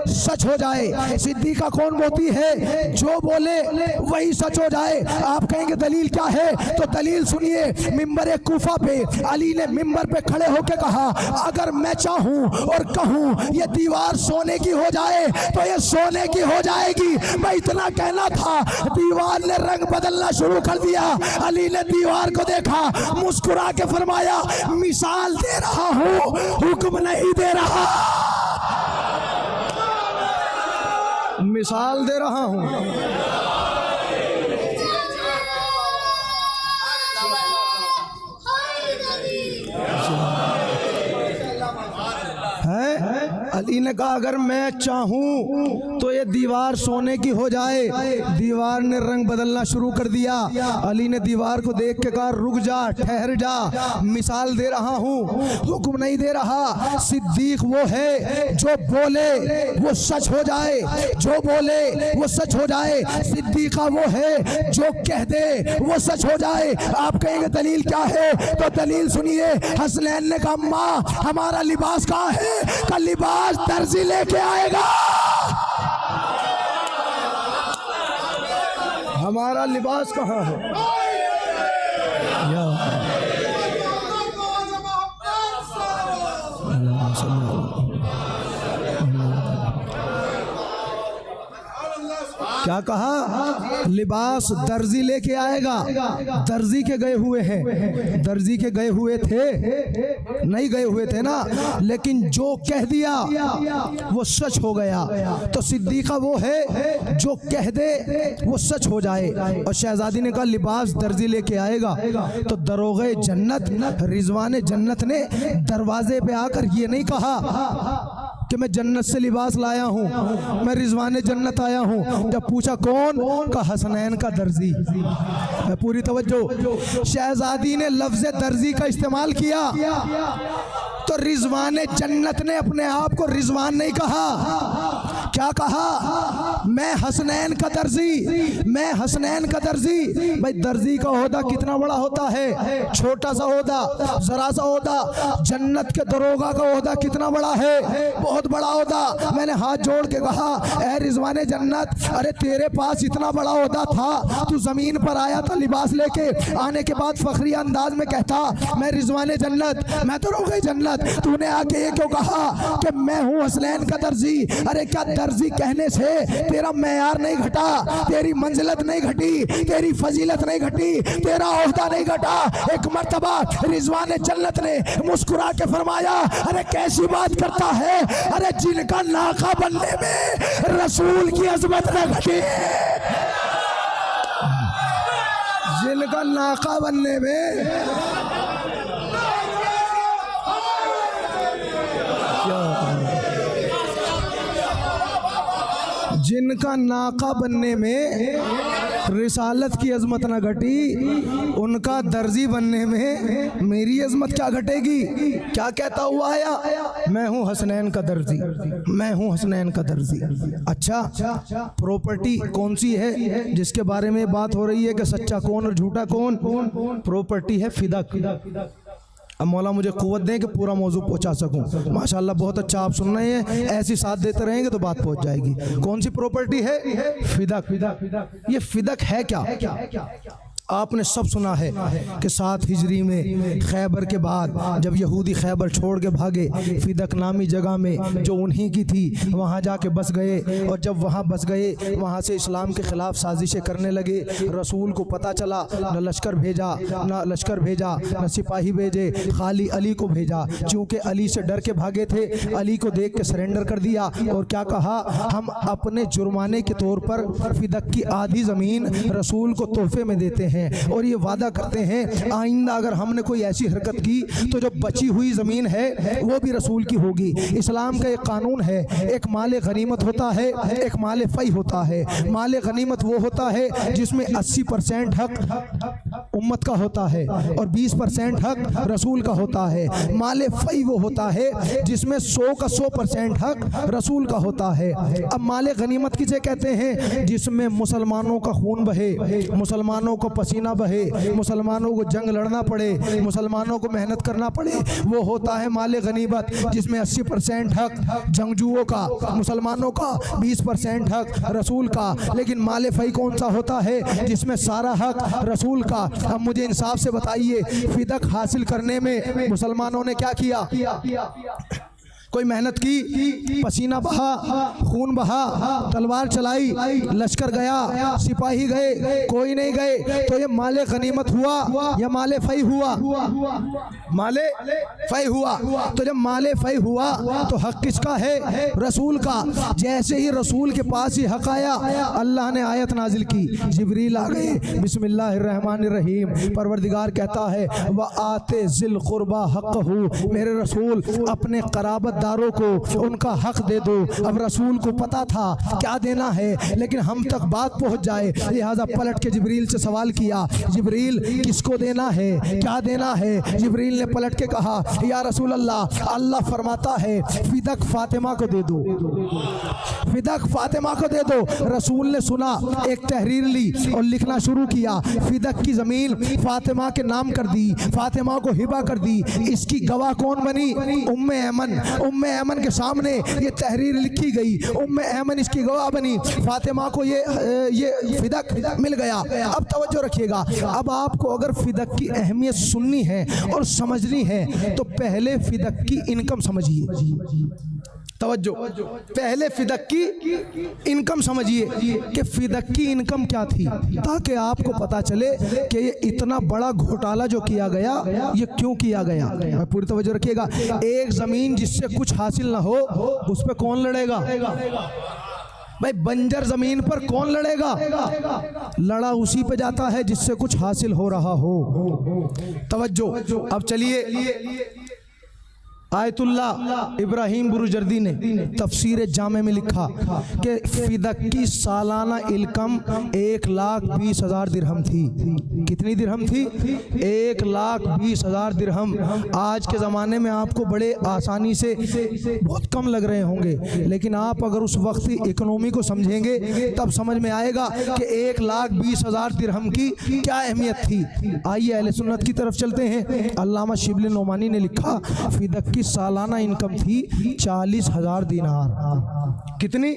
सच हो जाए। सिद्दीका कौन होती है? जो बोले वही सच हो जाए। आप कहेंगे दलील क्या है? तो दलील सुनिए। मिंबर कूफा पे अली ने मिंबर पे खड़े होकर कहा, अगर मैं चाहूँ और कहूँ ये दीवार सोने की हो जाए तो ये सोने की हो जाएगी। मैं इतना कहना था, दीवार ने रंग बदलना शुरू कर दिया। अली ने दीवार को देखा, मुस्कुरा के फरमाया, मिसाल दे रहा हूं, हुक्म नहीं दे रहा। मिसाल दे रहा हूं। है? अली ने कहा अगर मैं चाहूं तो ये दीवार सोने की हो जाए। दीवार ने रंग बदलना शुरू कर दिया। अली ने दीवार को देख के कहा रुक जा, ठहर जा, मिसाल दे रहा हूं, हुक्म नहीं दे रहा। सिद्दीक वो है जो बोले वो सच हो जाए, जो बोले वो सच हो जाए। सिद्दीका वो है जो कह दे वो सच हो जाए। आप कहेंगे दलील क्या है, तो दलील सुनिए। हसनैन ने कहा अम्मा हमारा लिबास कहाँ है? का लिबास दर्जी लेके आएगा, हमारा लिबास कहाँ है? या क्या कहा? लिबास दर्जी लेके आएगा। दर्जी के गए हुए हैं, दर्जी के गए हुए थे नहीं गए हुए थे ना, लेकिन जो कह दिया वो सच हो गया। तो सिद्दीका वो है जो कह दे वो सच हो जाए। और शहजादी ने कहा लिबास दर्जी लेके आएगा। तो दरोगे जन्नत रिजवान जन्नत ने दरवाजे पे आकर ये नहीं कहा कि मैं जन्नत से लिबास लाया हूँ, मैं रिजवान जन्नत आया हूँ। जब पूछा कौन, का हसनैन का दर्जी। मैं पूरी तवज्जो। शहजादी ने लफ्ज़ दर्जी का इस्तेमाल किया तो रिजवान जन्नत ने अपने आप को रिजवान नहीं कहा, क्या कहा? मैं हसनैन का दर्जी, मैं हसनैन का दर्जी। भाई दर्जी का ओहदा कितना बड़ा होता है? छोटा सा ओहदा, जरा सा ओहदा। जन्नत के दरोगा का ओहदा कितना बड़ा है? बहुत बड़ा ओहदा। मैंने हाथ जोड़ के कहा ऐ रिजवान जन्नत, अरे तेरे पास इतना बड़ा ओहदा था, तू जमीन पर आया था लिबास लेके, आने के बाद फखरी अंदाज में कहता मैं रिजवान जन्नत, मैं तो दरोगा जन्नत। तूने आके ये क्यों कहा कि मैं हूँ हसनैन का दर्जी? अरे क्या दर्जी कहने से तेरा मेयार नहीं घटा, तेरी मंजिलत नहीं घटी, तेरी फजीलत नहीं घटी, तेरा ओहदा नहीं घटा। एक मर्तबा रिजवान जन्नत ने मुस्कुरा के फरमाया अरे कैसी बात करता है, अरे जिनका नाका बनने में रसूल की अजमत न घटी, जिनका नाका बनने में जिनका नाका बनने में रिसालत की अजमत न घटी, उनका दर्जी बनने में मेरी अजमत क्या घटेगी? क्या कहता हुआ आया? मैं हूँ हसनैन का दर्जी, मैं हूँ हसनैन का दर्जी। अच्छा, प्रॉपर्टी कौन सी है जिसके बारे में बात हो रही है कि सच्चा कौन और झूठा कौन? प्रॉपर्टी है फिदक। अब मौला मुझे कुव्वत दें कि पूरा मौजू पहुंचा सकूं। माशाल्लाह बहुत अच्छा आप सुन रहे हैं, ऐसी साथ देते रहेंगे तो बात पहुंच जाएगी। कौन सी प्रॉपर्टी है? फिदक। ये फिदक है क्या? आपने सब सुना है कि 7 हिजरी में खैबर के बाद जब यहूदी खैबर छोड़ के भागे, फिदक नामी जगह में जो उन्हीं की थी वहाँ जाके बस गए। और जब वहाँ बस गए, वहाँ से इस्लाम के ख़िलाफ़ साजिशें करने लगे। रसूल को पता चला, न लश्कर भेजा, न सिपाही भेजे, खाली अली को भेजा। चूँकि अली से डर के भागे थे, अली को देख के सरेंडर कर दिया। और क्या कहा? हम अपने जुर्माने के तौर पर फिदक की आधी ज़मीन रसूल को तोहफे में देते हैं और ये वादा करते हैं आइंदा अगर हमने कोई ऐसी हरकत की तो जो बची हुई ज़मीन है वो भी रसूल की होगी। इस्लाम का एक कानून है, एक माले गनीमत होता है, एक माले फ़ई होता है। माले गनीमत वो होता है जिसमें 80% हक उम्मत का होता है और 20% हक रसूल का होता है। माले फ़ई वो होता है जिसमें 100 का 100% हक रसूल का होता है। अब माले गनीमत किसे कहते हैं? जिसमें मुसलमानों का खून बहे, मुसलमानों को पसीना बहे, मुसलमानों को जंग लड़ना पड़े, मुसलमानों को मेहनत करना पड़े, वो होता है माले गनीमत। जिसमें 80% हक जंगजुओं का, मुसलमानों का, 20% हक रसूल का। लेकिन माले फ़ई कौन सा होता है? जिसमें सारा हक रसूल का। अब मुझे इंसाफ से बताइए, फिदक हासिल करने में मुसलमानों ने क्या किया? कोई मेहनत की, पसीना बहा, खून बहा, तलवार चलाई, लश्कर गया, सिपाही गए, कोई नहीं गए, तो ये माले गनीमत हुआ या माले फ़ई हुआ? माले फ़ई हुआ। तो जब माले फ़ई हुआ तो हक किसका है? रसूल का। जैसे ही रसूल के पास ही हक आया, अल्लाह ने आयत नाजिल की, जिब्रील आ गए, बिस्मिल्लाहिर्रहमानिर्रहीम। परवरदिगार कहता है व आते ज़िल क़ुरबा हक़्क़हू, मेरे रसूल अपने क़राबत गद्दारों को उनका हक दे दो। अब रसूल को पता था क्या देना है, लेकिन हम तक बात पहुंच जाए, लिहाजा पलट के जिब्रील से सवाल किया, जिब्रील किसको देना है, क्या देना है? जिब्रील ने पलट के कहा, या रसूल अल्लाह, अल्लाह फरमाता है फिदक फातिमा को दे दो, फिदक फातिमा को दे दो। रसूल ने सुना, एक तहरीर ली और लिखना शुरू किया। फिदक की ज़मीन फातिमा के नाम कर दी, फातिमा को हिबा कर दी। इसकी गवाह कौन बनी? उम्मे ऐमन। उम्मे ऐमन के सामने ये तहरीर लिखी गई, उम्मे ऐमन इसकी गवाह बनी। फातिमा को ये फिदक मिल गया। अब तवज्जो रखिएगा, अब आपको अगर फिदक की अहमियत सुननी है और समझनी है तो पहले फिदक की इनकम समझिए। तवज्जो, पहले फिदक की इनकम समझिए कि फिदक की इनकम क्या थी, ताकि आपको पता चले कि ये इतना बड़ा घोटाला जो किया गया ये क्यों किया गया। पूरी तवज्जो रखिएगा। एक ज़मीन जिससे कुछ हासिल ना हो उस पर कौन लड़ेगा? भाई बंजर ज़मीन पर कौन लड़ेगा? लड़ा उसी पे जाता है जिससे कुछ हासिल हो रहा हो। तवज्जो, अब चलिए, आयतुल्लाह इब्राहिम बुरुजर्दी ने तफसीर जामे में लिखा कि फिदक की सालाना इनकम 1,20,000 दिरहम थी। कितनी दिरहम थी? 1,20,000 दिरहम। आज के ज़माने में आपको बड़े आसानी से बहुत कम लग रहे होंगे, लेकिन आप अगर उस वक्त की इकोनॉमी को समझेंगे तब समझ में आएगा कि 1,20,000 दिरहम की क्या अहमियत थी। आइए अहले सुन्नत की तरफ चलते हैं। अल्लामा शिबली नोमानी ने लिखा, फिदक की सालाना इनकम थी 40,000 दीनार। कितनी?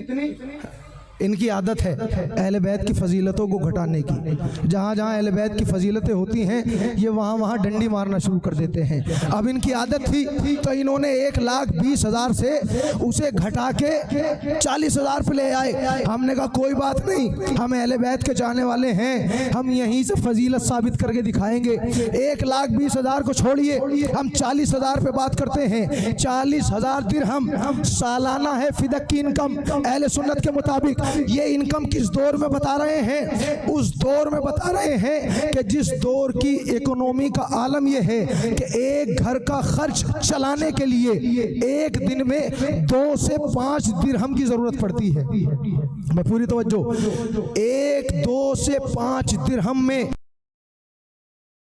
इनकी आदत है अहले बैत की फजीलतों को घटाने की। जहाँ जहाँ अहले बैत की फजीलतें होती हैं ये वहाँ वहाँ डंडी मारना शुरू कर देते हैं। अब इनकी आदत थी तो इन्होंने 1,20,000 से उसे घटा के 40,000 पे ले आए। हमने कहा कोई बात नहीं, हम अहले बैत के चाहने वाले हैं, हम यहीं से फजीलत साबित करके दिखाएंगे। 1,20,000 को छोड़िए, हम 40,000 पे बात करते हैं। 40,000 दिरहम सालाना है फिदक की इनकम। अहले सुन्नत के मुताबिक ये इनकम किस दौर में बता रहे हैं? उस दौर में बता रहे हैं कि जिस दौर की इकोनॉमी का आलम यह है कि एक घर का खर्च चलाने के लिए एक दिन में 2 से 5 दिरहम की जरूरत पड़ती है। मैं पूरी तवज्जो, 1, 2 से 5 दिरहम में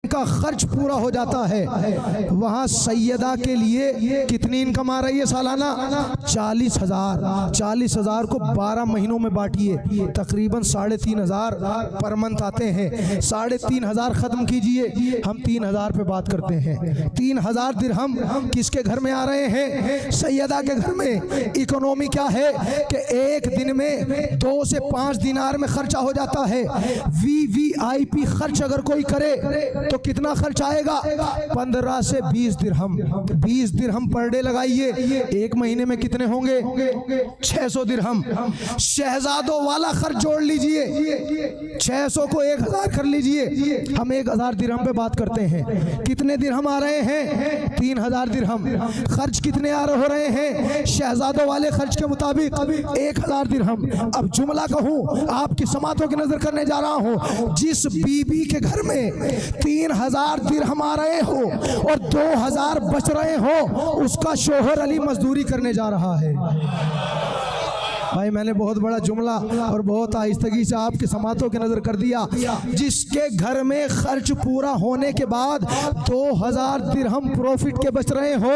का खर्च पूरा हो जाता है। वहाँ सैयदा के लिए कितनी इनकम आ रही है सालाना? 40,000। 40,000 को 12 महीनों में बांटिए, तकरीबन 3,500 पर मंथ आते हैं। 3,500 ख़त्म कीजिए, हम 3,000 पे बात करते हैं। 3,000 दिरहम किसके घर में आ रहे हैं? सैयदा के घर में। इकोनॉमी क्या है कि एक दिन में 2 से 5 दिनार में खर्चा हो जाता है। VVIP खर्च अगर कोई करे तो कितना खर्च आएगा? 15 से 20 दिरहम। 20 दिरहम पर डे लगाइए, एक महीने में कितने होंगे? 600 दिरहम। शहजादों वाला खर्च जोड़ लीजिए, 600 को 1,000 कर लीजिए, हम 1,000 दिरहम पे बात करते हैं। कितने दिरहम आ रहे हैं? 3,000 दिरहम। खर्च कितने हो रहे हैं? शहजादों वाले खर्च के मुताबिक 1,000 दिरहम। अब जुमला कहूँ, आपकी समातों की नजर करने जा रहा हूँ। जिस बीबी के घर में 3,000 दिरहम आ रहे हो और 2,000 बच रहे हो, उसका शोहर अली मजदूरी करने जा रहा है। भाई मैंने बहुत बड़ा जुमला और बहुत आहिस्तगी से आपकी समातों की नज़र कर दिया। जिसके घर में खर्च पूरा होने के बाद 2,000 दिरहम प्रॉफिट के बच रहे हो,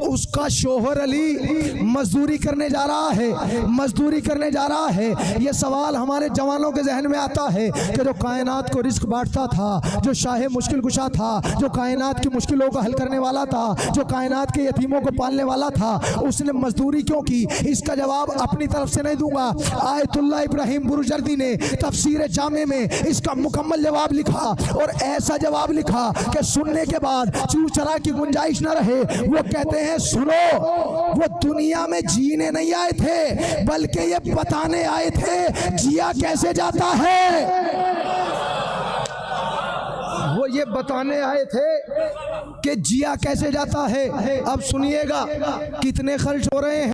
उसका शोहर अली मजदूरी करने जा रहा है। मजदूरी करने जा रहा है। ये सवाल हमारे जवानों के जहन में आता है कि जो कायनात को रिस्क बांटता था, जो शाहे मुश्किल कुशा था, जो कायनात की मुश्किलों को हल करने वाला था, जो कायनात के यतीमों को पालने वाला था, उसने मजदूरी क्यों की? इसका जवाब अपनी तरफ से नहीं दूंगा। आयतुल्लाह इब्राहिम बुरुजर्दी ने तफसीर जामे में इसका मुकम्मल जवाब लिखा और ऐसा जवाब लिखा कि सुनने के बाद चूचरा की गुंजाइश न रहे। वो कहते हैं सुनो, वो दुनिया में जीने नहीं आए थे बल्कि ये बताने आए थे जिया कैसे जाता है। वो ये बताने आए थे कि जिया कैसे जाता है। अब सुनिएगा कितने खर्च हो रहे हैं।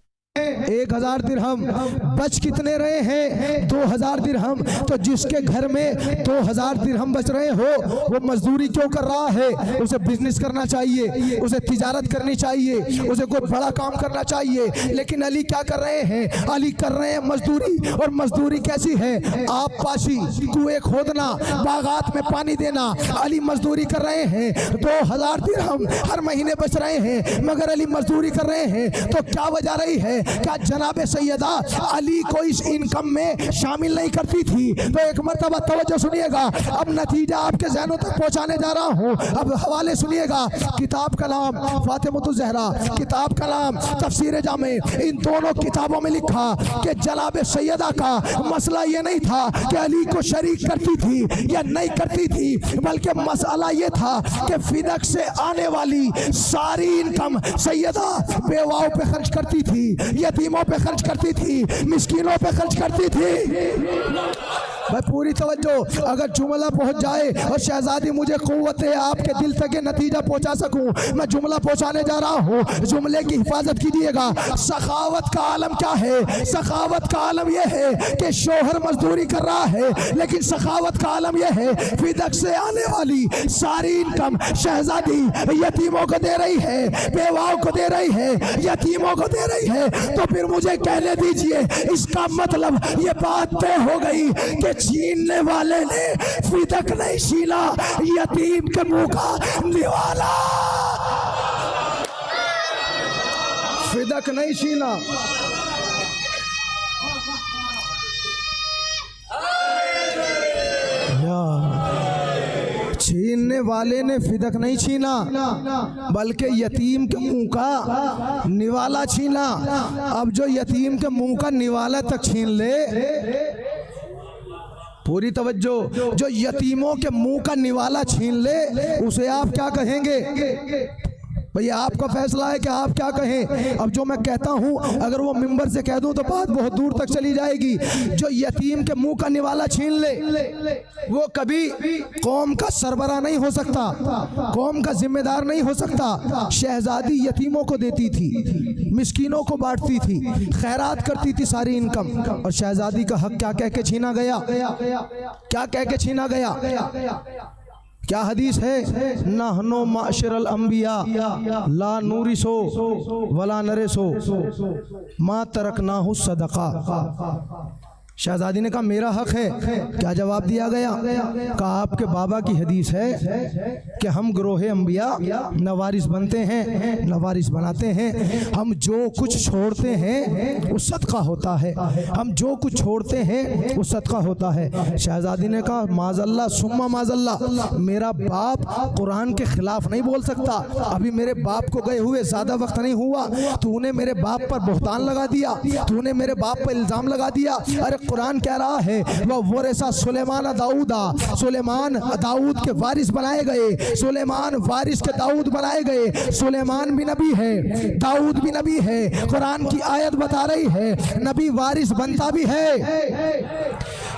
1000 दिरहम। बच कितने रहे हैं? 2000 दिरहम। तो जिसके घर में 2000 दिरहम बच रहे हो वो मजदूरी क्यों कर रहा है? उसे बिजनेस करना चाहिए, उसे तिजारत करनी चाहिए, उसे कोई बड़ा काम करना चाहिए। लेकिन अली क्या कर रहे हैं? अली कर रहे हैं मजदूरी। और मजदूरी कैसी है? आप पाशी, कुएं खोदना, बागात में पानी देना। अली मजदूरी कर रहे हैं। 2000 दिरहम हर महीने बच रहे हैं, मगर अली मजदूरी कर रहे हैं। तो क्या वजह रही है? क्या जनाब सैयदा अली को इस इनकम में शामिल नहीं करती थी? तो एक मरतबा तवज्जो सुनिएगा, अब नतीजा आपके ज़हनों तक पहुंचाने जा रहा हूं। अब हवाले सुनिएगा। किताब का नाम फातिमतुज़ ज़हरा, किताब का नाम तफसीर जामे। इन दोनों किताबों में लिखा कि जनाब सैयदा का मसला ये नहीं था कि अली को शरीक करती थी या नहीं करती थी, बल्कि मसला ये था कि फिदक से आने वाली सारी इनकम सैयदा बेवाओं पे खर्च करती थी, यतीमों पे खर्च करती थी, मिस्कीनों पे खर्च करती थी। भाई पूरी तवज्जो, अगर जुमला पहुंच जाए और शहजादी मुझे क़ुव्वत है आपके दिल तक नतीजा पहुंचा सकूं, मैं जुमला पहुंचाने जा रहा हूं। जुमले की हिफाजत कीजिएगा। सखावत का आलम क्या है? सखावत का आलम यह है कि शोहर मजदूरी कर रहा है, लेकिन सखावत का आलम यह है फिदक से आने वाली सारी इनकम शहजादी यतीमों को दे रही है, बेवाओं को दे रही है, यतीमों को दे रही है। तो फिर मुझे कहने दीजिए, इसका मतलब ये बात तय हो गई कि छीनने वाले ने फिदक नहीं छीना, यतीम के मुंह का निवाला। फिदक नहीं छीना, छीनने वाले ने फिदक नहीं छीना, बल्कि यतीम के मुंह का निवाला छीना। अब जो यतीम के मुंह का निवाला तक छीन ले, पूरी तवज्जो, जो यतीमों के मुंह का निवाला छीन ले उसे आप क्या कहेंगे? भैया आपका फैसला है कि आप क्या कहें। अब जो मैं कहता हूं अगर वो मिंबर से कह दूं तो बात बहुत दूर तक चली जाएगी। जो यतीम के मुंह का निवाला छीन ले वो कभी कौम का सरबरा नहीं हो सकता, कौम का जिम्मेदार नहीं हो सकता। शहजादी यतीमों को देती थी, मिस्कीनों को बांटती थी, खैरात करती थी सारी इनकम। और शहजादी का हक क्या कह के छीना गया? क्या कह के छीना गया? क्या हदीस है? नहनो माशरल अंबिया ला नूरिसो वला नरेसो मा तरकनाहु सदका। शहजादी ने कहा मेरा हक है। क्या जवाब दिया गया? कहा आपके बाबा की हदीस है कि हम ग्रोहे अंबिया नवारिस बनते हैं, नवारिस बनाते हैं। हम जो कुछ छोड़ते हैं वो सदका होता है, हम जो कुछ छोड़ते हैं वो सदका होता है। शहजादी ने कहा माजल्ला सुम्मा माजल्ला, मेरा बाप कुरान के खिलाफ नहीं बोल सकता। अभी मेरे बाप को गए हुए ज़्यादा वक्त नहीं हुआ, तूने मेरे बाप पर बहतान लगा दिया, तूने मेरे बाप पर इल्ज़ाम लगा दिया। अरे कुरान कह रहा है वह वरसा सुलेमान दाऊदा, सुलेमान दाऊद के वारिस बनाए गए, सुलेमान वारिस के दाऊद बनाए गए। सुलेमान भी नबी है, दाऊद भी नबी है। कुरान की आयत बता रही है नबी वारिस बनता भी है,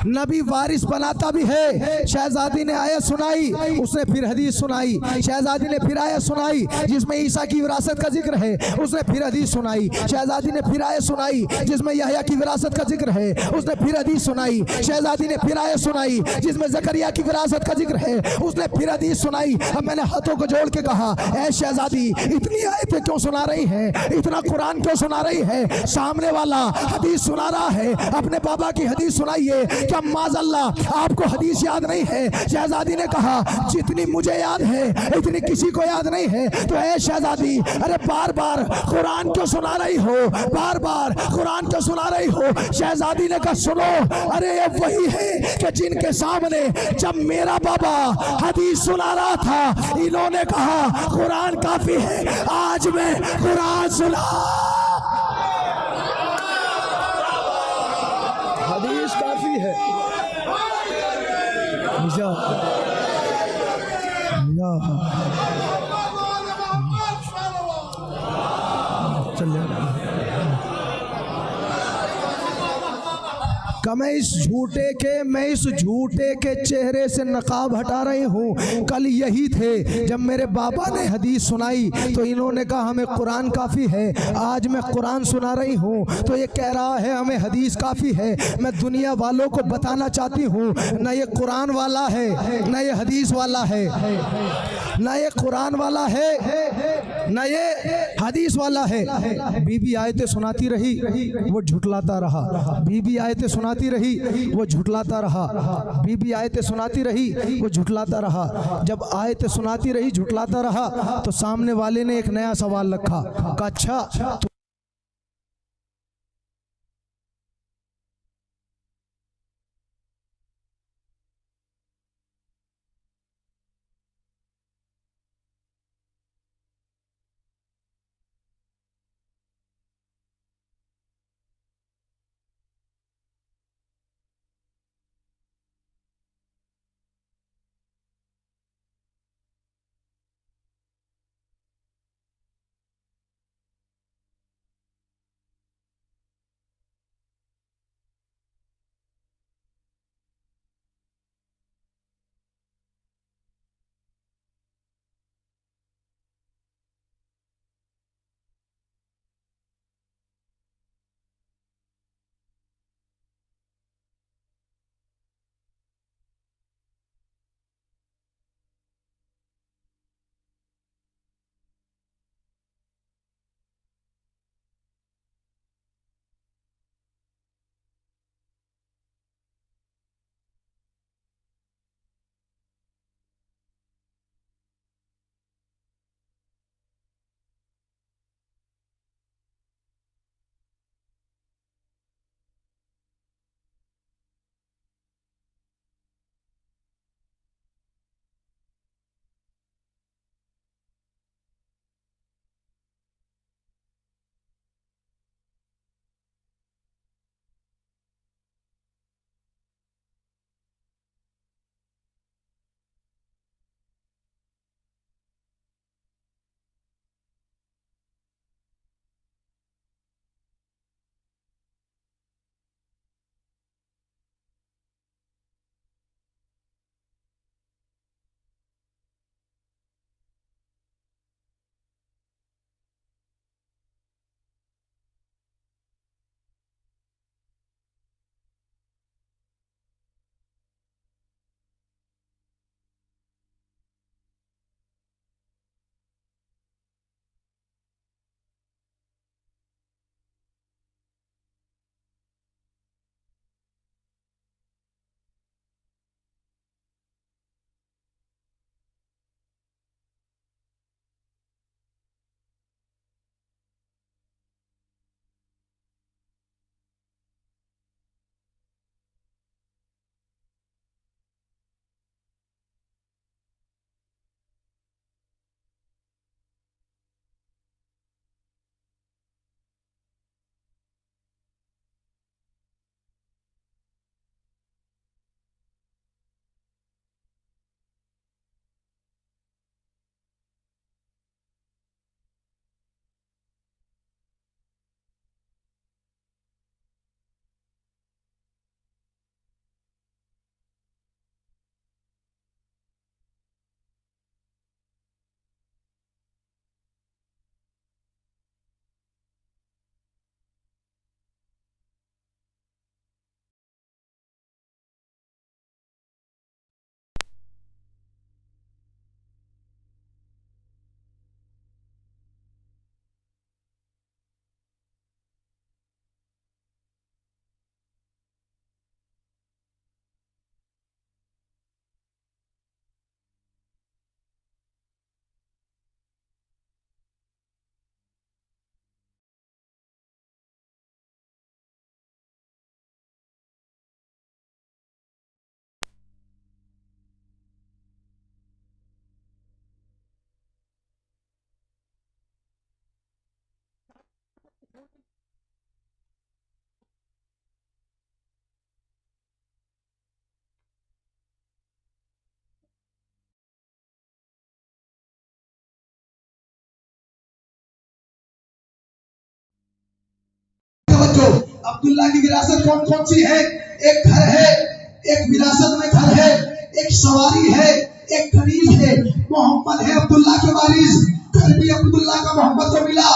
नबी वारिस बनाता भी है। शहजादी ने आयत सुनाई, उसने फिर हदीस सुनाई। शहजादी ने फिर आयत सुनाई जिसमें ईसा की विरासत का जिक्र है, उसने फिर हदीस सुनाई। शहजादी ने फिर आयत सुनाई जिसमें यहया की विरासत का जिक्र है, उसने फिर हदीस सुनाई। शहजादी ने फिर आयत सुनाई जिसमें ज़करिया की विरासत का जिक्र है, उसने फिर हदीस सुनाई। अब मैंने हाथों को जोड़ के कहा ऐ शहजादी इतनी आयतें क्यों सुना रही है, इतना कुरान क्यों सुना रही है? सामने वाला हदीस सुना रहा है, अपने बाबा की हदीस सुनाइए। क्या माज़अल्लाह आपको हदीस याद नहीं है? शहजादी ने कहा जितनी मुझे याद है इतनी किसी को याद नहीं है। तो ऐ शहजादी अरे बार बार कुरान क्यों सुना रही हो, बार बार कुरान क्यों सुना रही हो? शहजादी ने कहा सुनो, अरे ये वही है कि जिनके सामने जब मेरा बाबा हदीस सुना रहा था इन्होंने कहा कुरान काफी है, आज मैं कुरान सुना। हदीस काफी है। मैं इस झूठे के चेहरे से नकाब हटा रही हूँ। कल यही थे जब मेरे बाबा ने हदीस सुनाई तो इन्होंने कहा हमें कुरान काफ़ी है। आज मैं कुरान सुना रही हूँ तो ये कह रहा है हमें हदीस काफ़ी है। मैं दुनिया वालों को बताना चाहती हूँ ना ये कुरान वाला है ना ये हदीस वाला है, ना ये कुरान वाला है ना ये हदीस वाला है। बीबी आयतें सुनाती रही, वो झुठलाता रहा। बीबी आयतें सुनाती रही, वो झुठलाता रहा। बीबी आयतें सुनाती रही, वो झुठलाता रहा। जब आयतें सुनाती रही, झुठलाता रहा, तो सामने वाले ने एक नया सवाल रखा। कहा अच्छा अब्दुल्ला की विरासत कौन कौन सी है? एक घर है, एक विरासत में घर है, एक सवारी है, एक कनीज है। मोहम्मद है अब्दुल्ला के वारिस। घर भी अब्दुल्ला का मोहम्मद को मिला,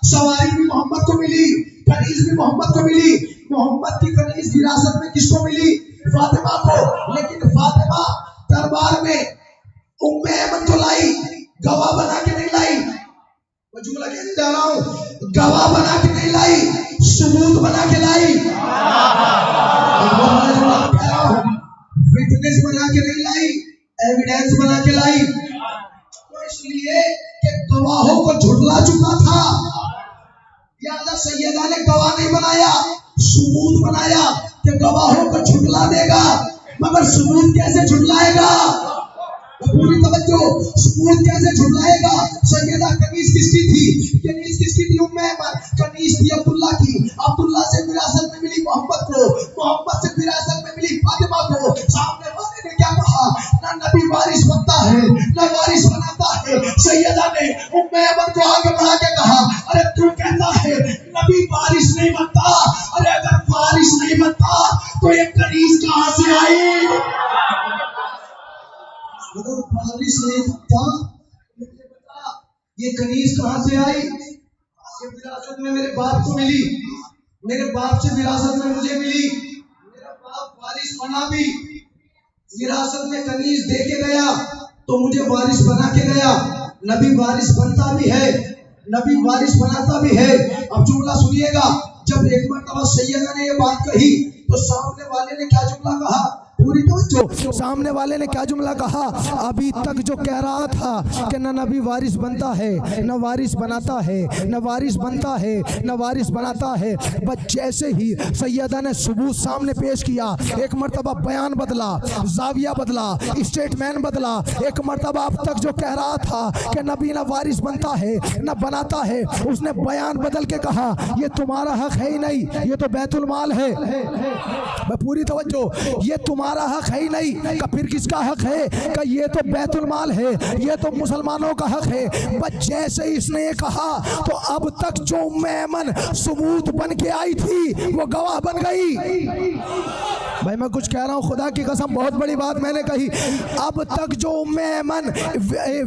सवारी भी मोहम्मद को मिली, कनीज भी मोहम्मद को मिली। मोहम्मद की कनीज विरासत में किसको मिली? फातिमा को। लेकिन फातिमा दरबार में उम्मे ऐमन को लाई, गवाह बना के नहीं लाई। मैं जुमला कहने जा रहा हूँ, गवाह बना के नहीं लाई, सबूत बना के लाई। विटनेस बना के नहीं लाई, एविडेंस बना के लाई। तो इसलिए कि गवाहों को झुठला चुका था। यादा सैयदा ने गवाह नहीं बनाया, सबूत बनाया कि गवाहों को झुठला देगा, मगर सबूत कैसे झुठलाएगा? पूरी तवज्जो, सबूत कैसे झुठलाएगा? सैयदा कनीज किसकी थी? कनीज किसकी थी? उम्मे ऐमन। कनीज थी अब्दुल्ला की। अब्दुल्ला से विरासत में मिली मोहम्मद को, मोहम्मद से विरासत में मिली फातिमा को। सामने वाले ने क्या कहा? ना नबी वारिस बनता है, ना वारिस बनाता है। सैयदा ने उम्मे ऐमन को आगे बढ़ा के कहा, अरे तू कहता है नबी वारिस नहीं बनता, अरे अगर वारिस नहीं बनता तो ये कनीज कहां से आई? अगर वारिस नहीं बनता, मुझे बता ये कनीज कहां से आई? विरासत में मेरे बाप को मिली, मेरे बाप से विरासत में मुझे मिली। मेरा बाप वारिस बना भी, विरासत में कनीज दे के गया तो मुझे वारिस बना के गया। नबी वारिस बनता भी है, नबी वारिस बनाता भी है। अब जुमला सुनिएगा। जब एक मरतबा सैयदा ने ये बात कही तो सामने वाले ने क्या जुमला कहा? पूरी तवज्जो। सामने वाले ने क्या जुमला कहा? अभी तक जो कह रहा था कि न नबी वारिस बनता है, न वारिस बनाता है, न वारिस बनता है, न वारिस बनाता है। बस जैसे ही सैयदा ने सबूत सामने पेश किया, एक मरतबा बयान बदला, जाविया बदला, स्टेटमेंट बदला। एक मरतबा अब तक जो कह रहा था कि नबी न वारिस बनता है न बनाता है, उसने बयान बदल के कहा ये तुम्हारा हक है ही नहीं, ये तो बैतुल माल है। पूरी तवज्जो, ये तुम्हारा हक है ही नहीं। का फिर किसका हक है? का ये तो बैतुल माल है, ये तो मुसलमानों का हक है। बस जैसे इसने ये कहा तो अब तक जो उम्मे ऐमन सबूत बन के आई थी वो गवाह बन गई। भाई मैं कुछ कह रहा हूँ, खुदा की कसम बहुत बड़ी बात मैंने कही। अब तक जो उम्मे ऐमन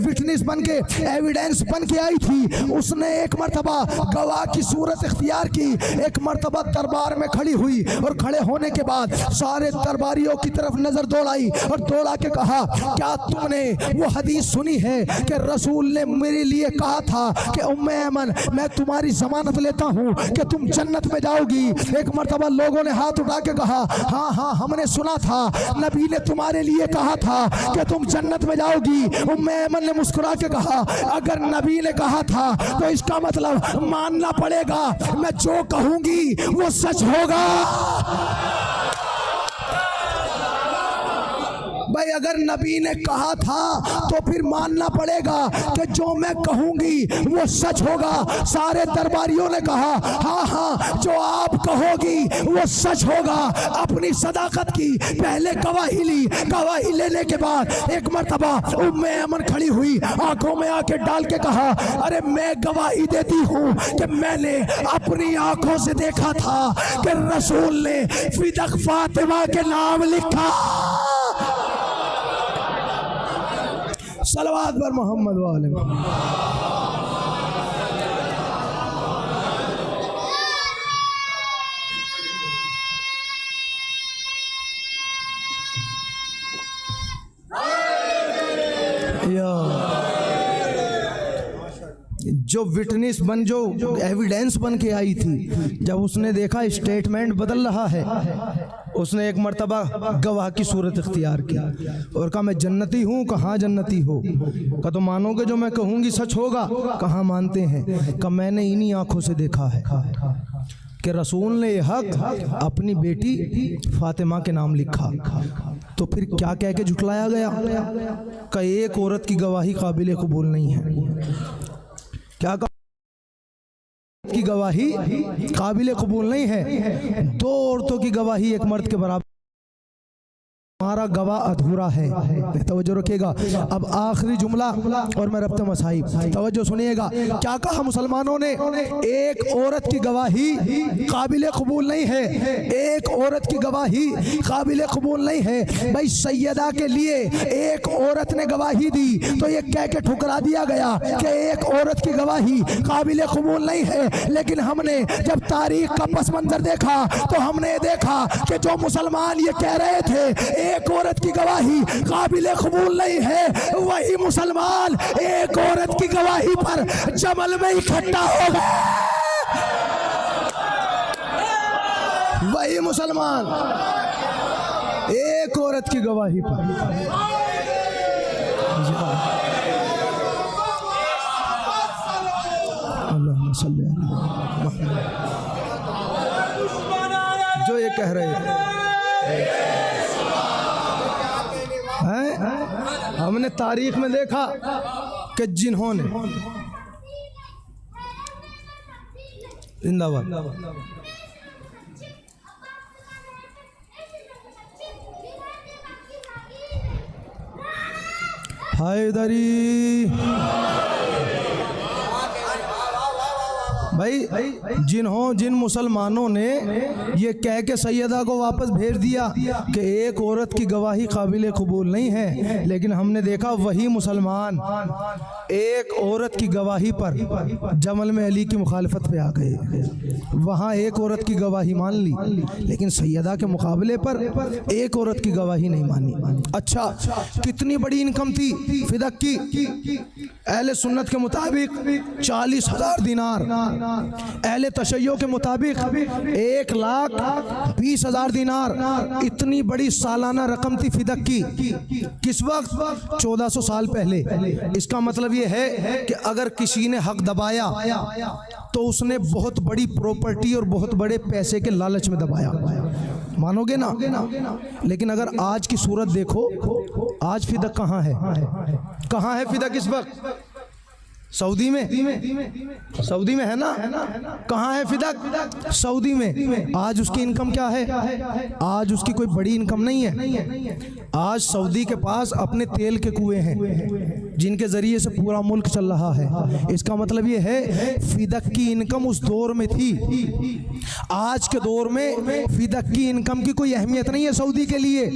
विटनेस बन के, एविडेंस बन के आई थी, उसने एक मरतबा गवाह की सूरत इख्तियार की। एक मरतबा दरबार में खड़ी हुई और खड़े होने के बाद सारे दरबारियों की तरफ नजर दौड़ाई और दौड़ा के कहा, क्या तुमने वो हदीस सुनी है कि रसूल ने मेरे लिए कहा था कि उम्मे ऐमन मैं तुम्हारी जमानत लेता हूँ कि तुम जन्नत में जाओगी? एक मरतबा लोगों ने हाथ उठा के कहा, हाँ हाँ हमने सुना था, नबी ने तुम्हारे लिए कहा था कि तुम जन्नत में जाओगी। उम्मे ऐमन ने मुस्कुरा के कहा, अगर नबी ने कहा था तो इसका मतलब मानना पड़ेगा, मैं जो कहूंगी वो सच होगा। भाई अगर नबी ने कहा था तो फिर मानना पड़ेगा कि जो मैं कहूंगी वो सच होगा। सारे दरबारियों ने कहा, हाँ हाँ जो आप कहोगी वो सच होगा। अपनी सदाकत की पहले गवाही ली। गवाही लेने के बाद एक मरतबा उम्मे ऐमन खड़ी हुई, आंखों में आके डाल के कहा, अरे मैं गवाही देती हूँ कि मैंने अपनी आंखों से देखा था कि रसूल ने फिदक फातिमा के नाम लिखा। सलवात पर मोहम्मद वाले। जो विटनेस बन, जो एविडेंस बन के आई थी, जब उसने देखा स्टेटमेंट बदल रहा है, उसने एक मर्तबा गवाह की सूरत इख्तियार की और कहा मैं जन्नती हूँ। कहाँ जन्नती हो? कहा तो मानोगे जो मैं कहूँगी सच होगा? कहाँ मानते हैं? कहा मैंने इन्हीं आँखों से देखा है कि रसूल ने हक अपनी बेटी फातिमा के नाम लिखा। तो फिर क्या कह के झुठलाया गया? का एक औरत की गवाही काबिल कबूल नहीं है। क्या की गवाही काबिल कबूल नहीं है? दो औरतों की गवाही एक मर्द के बराबर हमारा गवाह अधूरा है। तवज्जो रखिएगा। अब आखिरी जुमला और मैं रब्त मसाइब, तवज्जो सुनिएगा। क्या कहा मुसलमानों ने? एक औरत की गवाही काबिल कबूल नहीं है, एक औरत की गवाही काबिल कबूल नहीं है। भाई सैयदा के लिए एक औरत ने गवाही दी तो ये कह के ठुकरा दिया गया कि एक औरत की गवाही काबिल कबूल नहीं है। लेकिन हमने जब तारीख का पस मंजर देखा तो हमने देखा कि जो मुसलमान ये कह रहे थे एक औरत की गवाही काबिल कबूल नहीं है, वही मुसलमान एक औरत की गवाही पर जमल में इकट्ठा हो गए। वही मुसलमान एक औरत की गवाही पर। अल्लाहुम्मा सल्ली अला मुहम्मद। जो ये कह रहे थे हमने तारीख में देखा कि जिन्होंने जिंदाबाद हैदरी भाई जिन मुसलमानों ने ये कह के सैयदा को वापस भेज दिया कि एक औरत की गवाही काबिल कबूल नहीं है, लेकिन हमने देखा वही मुसलमान एक औरत की गवाही पर जमल में अली की मुखालफत पे आ गए। वहाँ एक औरत की गवाही मान ली, लेकिन सैयदा के मुकाबले पर एक औरत की गवाही नहीं मानी। अच्छा, कितनी बड़ी इनकम थी फिदक की? अहले सुन्नत के मुताबिक 40,000 दिनार, अहले तशय्यो के मुताबिक 1,20,000 दिनार। इतनी बड़ी सालाना रकम थी फिदक की। किस वक्त? 1400 साल पहले। इसका मतलब ये है कि अगर किसी ने हक दबाया तो उसने बहुत बड़ी प्रॉपर्टी और बहुत बड़े पैसे के लालच में दबाया। मानोगे ना? लेकिन अगर आज की सूरत देखो, आज फिदक कहाँ है? कहाँ है फिदक इस वक्त? सऊदी में, सऊदी में है ना? कहाँ है फिदक? सऊदी में। आज उसकी इनकम क्या है? आज उसकी कोई बड़ी इनकम नहीं है। आज सऊदी के पास अपने तेल के कुएं हैं जिनके जरिए से पूरा मुल्क चल रहा है। इसका मतलब ये है फिदक की इनकम उस दौर में थी। आज के दौर में फिदक की इनकम की कोई अहमियत नहीं है सऊदी के लिए।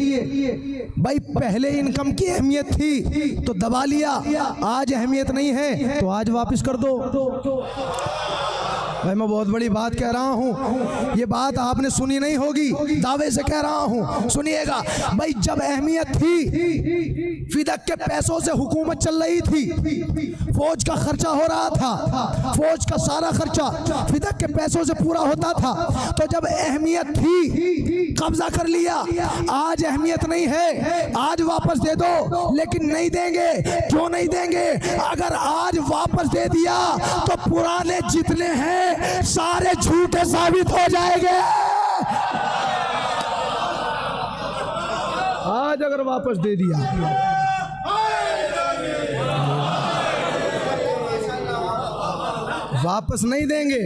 भाई पहले इनकम की अहमियत थी तो दबा लिया, आज अहमियत नहीं है तो आज वापस कर दो। भाई मैं बहुत बड़ी बात कह रहा हूँ, ये बात आपने सुनी नहीं होगी, दावे से कह रहा हूँ, सुनिएगा। भाई जब अहमियत थी, फिदक के पैसों से हुकूमत चल रही थी, फौज का खर्चा हो रहा था, फौज का सारा खर्चा फिदक के पैसों से पूरा होता था। तो जब अहमियत थी कब्जा कर लिया, आज अहमियत नहीं है, आज वापस दे दो। लेकिन नहीं देंगे। क्यों नहीं देंगे? अगर आज वापस दे दिया तो पुराने जितने हैं सारे झूठे साबित हो जाएंगे। आज अगर वापस दे दिया, वापस नहीं देंगे।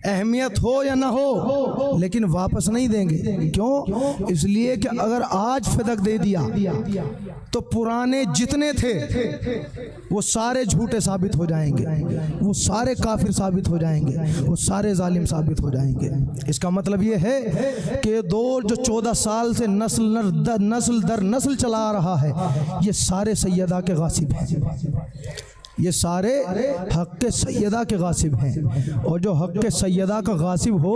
अहमियत हो या ना हो, लेकिन वापस नहीं देंगे। क्यों? इसलिए कि अगर आज फिदक दे दिया तो पुराने जितने थे वो सारे झूठे साबित हो जाएंगे, वो सारे काफिर साबित हो जाएंगे, वो सारे जालिम साबित हो जाएंगे। इसका मतलब ये है कि दौर जो 14 साल से नस्ल दर नस्ल चला आ रहा है, ये सारे सैयदा के गासिब हैं, ये सारे हक के सैयदा के गासिब हैं। और जो हक के सैयदा का गासिब हो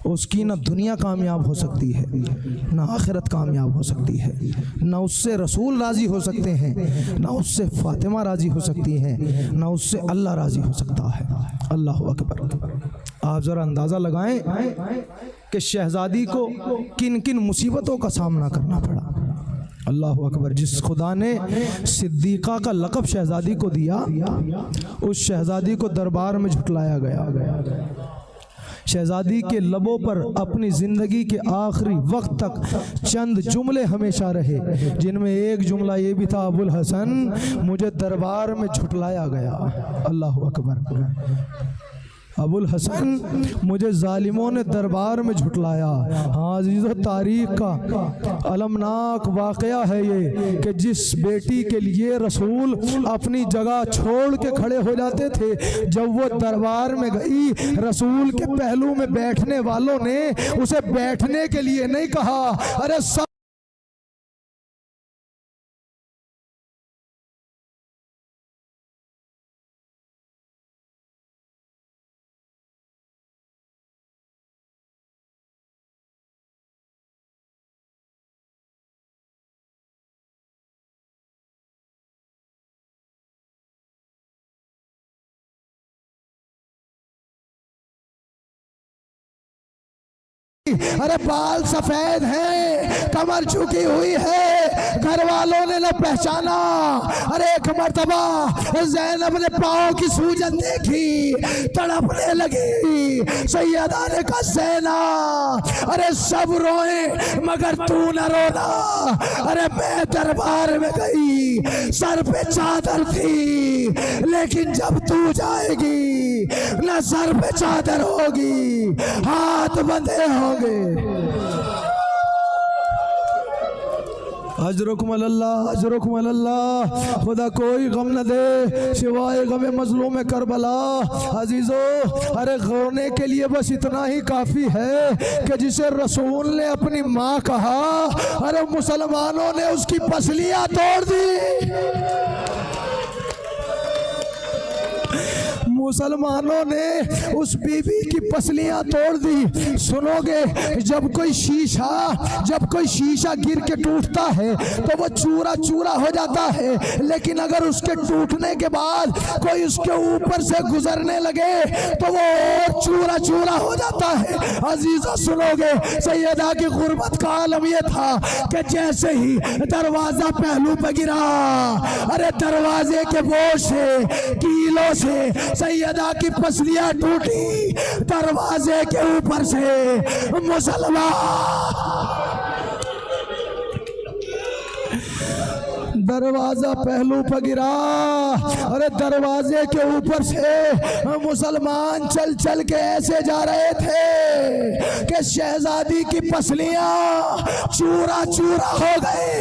उसकी ना दुनिया कामयाब हो सकती है, ना आखिरत कामयाब हो सकती है, ना उससे रसूल राज़ी हो सकते हैं, ना उससे फातिमा राज़ी हो सकती हैं, ना उससे अल्लाह राज़ी हो सकता है। अल्लाह अकबर। आप ज़रा अंदाज़ा लगाएं कि शहज़ादी को किन किन मुसीबतों का सामना करना पड़ा। अल्लाह अकबर। जिस खुदा ने सिद्दीक़ा का लक़ब शहज़ादी को दिया, उस शहज़ादी को दरबार में झुटलाया गया। शहज़ादी के लबों पर अपनी ज़िंदगी के आखिरी वक्त तक चंद जुमले हमेशा रहे, जिनमें एक जुमला ये भी था, अबुल हसन मुझे दरबार में झुटलाया गया। अल्लाह अकबर। अबुल हसन मुझे जालिमों ने दरबार में झुटलाया। हाँ अजीज़ो, तारीख का अलमनाक वाक़या है ये कि जिस बेटी के लिए रसूल अपनी जगह छोड़ के खड़े हो जाते थे, जब वो दरबार में गई, रसूल के पहलू में बैठने वालों ने उसे बैठने के लिए नहीं कहा, अरे सब अरे बाल सफेद हैं, कमर झुकी हुई है, घर वालों ने न पहचाना। अरे एक मर्तबा ज़ैनब ने पाँव की सूजन देखी, तड़पने लगी। सैयदा ने कहा ज़ैना, अरे सब रोए मगर तू न रोना। अरे मैं दरबार में गई, सर पे चादर थी, लेकिन जब तू जाएगी न सर पे चादर होगी, हाथ बंधे होंगे। अजरुकुम अल्लाह, खुदा कोई गम न दे सिवाय गम मजलूम करबला। अजीजों, अरे रोने के लिए बस इतना ही काफ़ी है कि जिसे रसूल ने अपनी माँ कहा, अरे मुसलमानों ने उसकी पसलियाँ तोड़ दी। मुसलमानों ने उस बीवी की पसलियां तोड़ दी। सुनोगे, जब कोई शीशा गिर के टूटता है तो वो चूरा चूरा हो जाता है, लेकिन अगर उसके टूटने के बाद कोई उसके ऊपर से गुजरने लगे तो वो और चूरा चूरा हो जाता है। अजीज़ों सुनोगे, सैयदा की गुर्बत का आलम ये था कि जैसे ही दरवाजा पहलू पर गिरा, अरे दरवाजे के बोझ से, कीलों से सैयदा की पसलियां टूटी। दरवाजे के ऊपर से मुसलमान, दरवाजा पहलू पर गिरा, अरे दरवाजे के ऊपर से मुसलमान चल चल के ऐसे जा रहे थे कि शहजादी की पसलियां चूरा चूरा हो गई।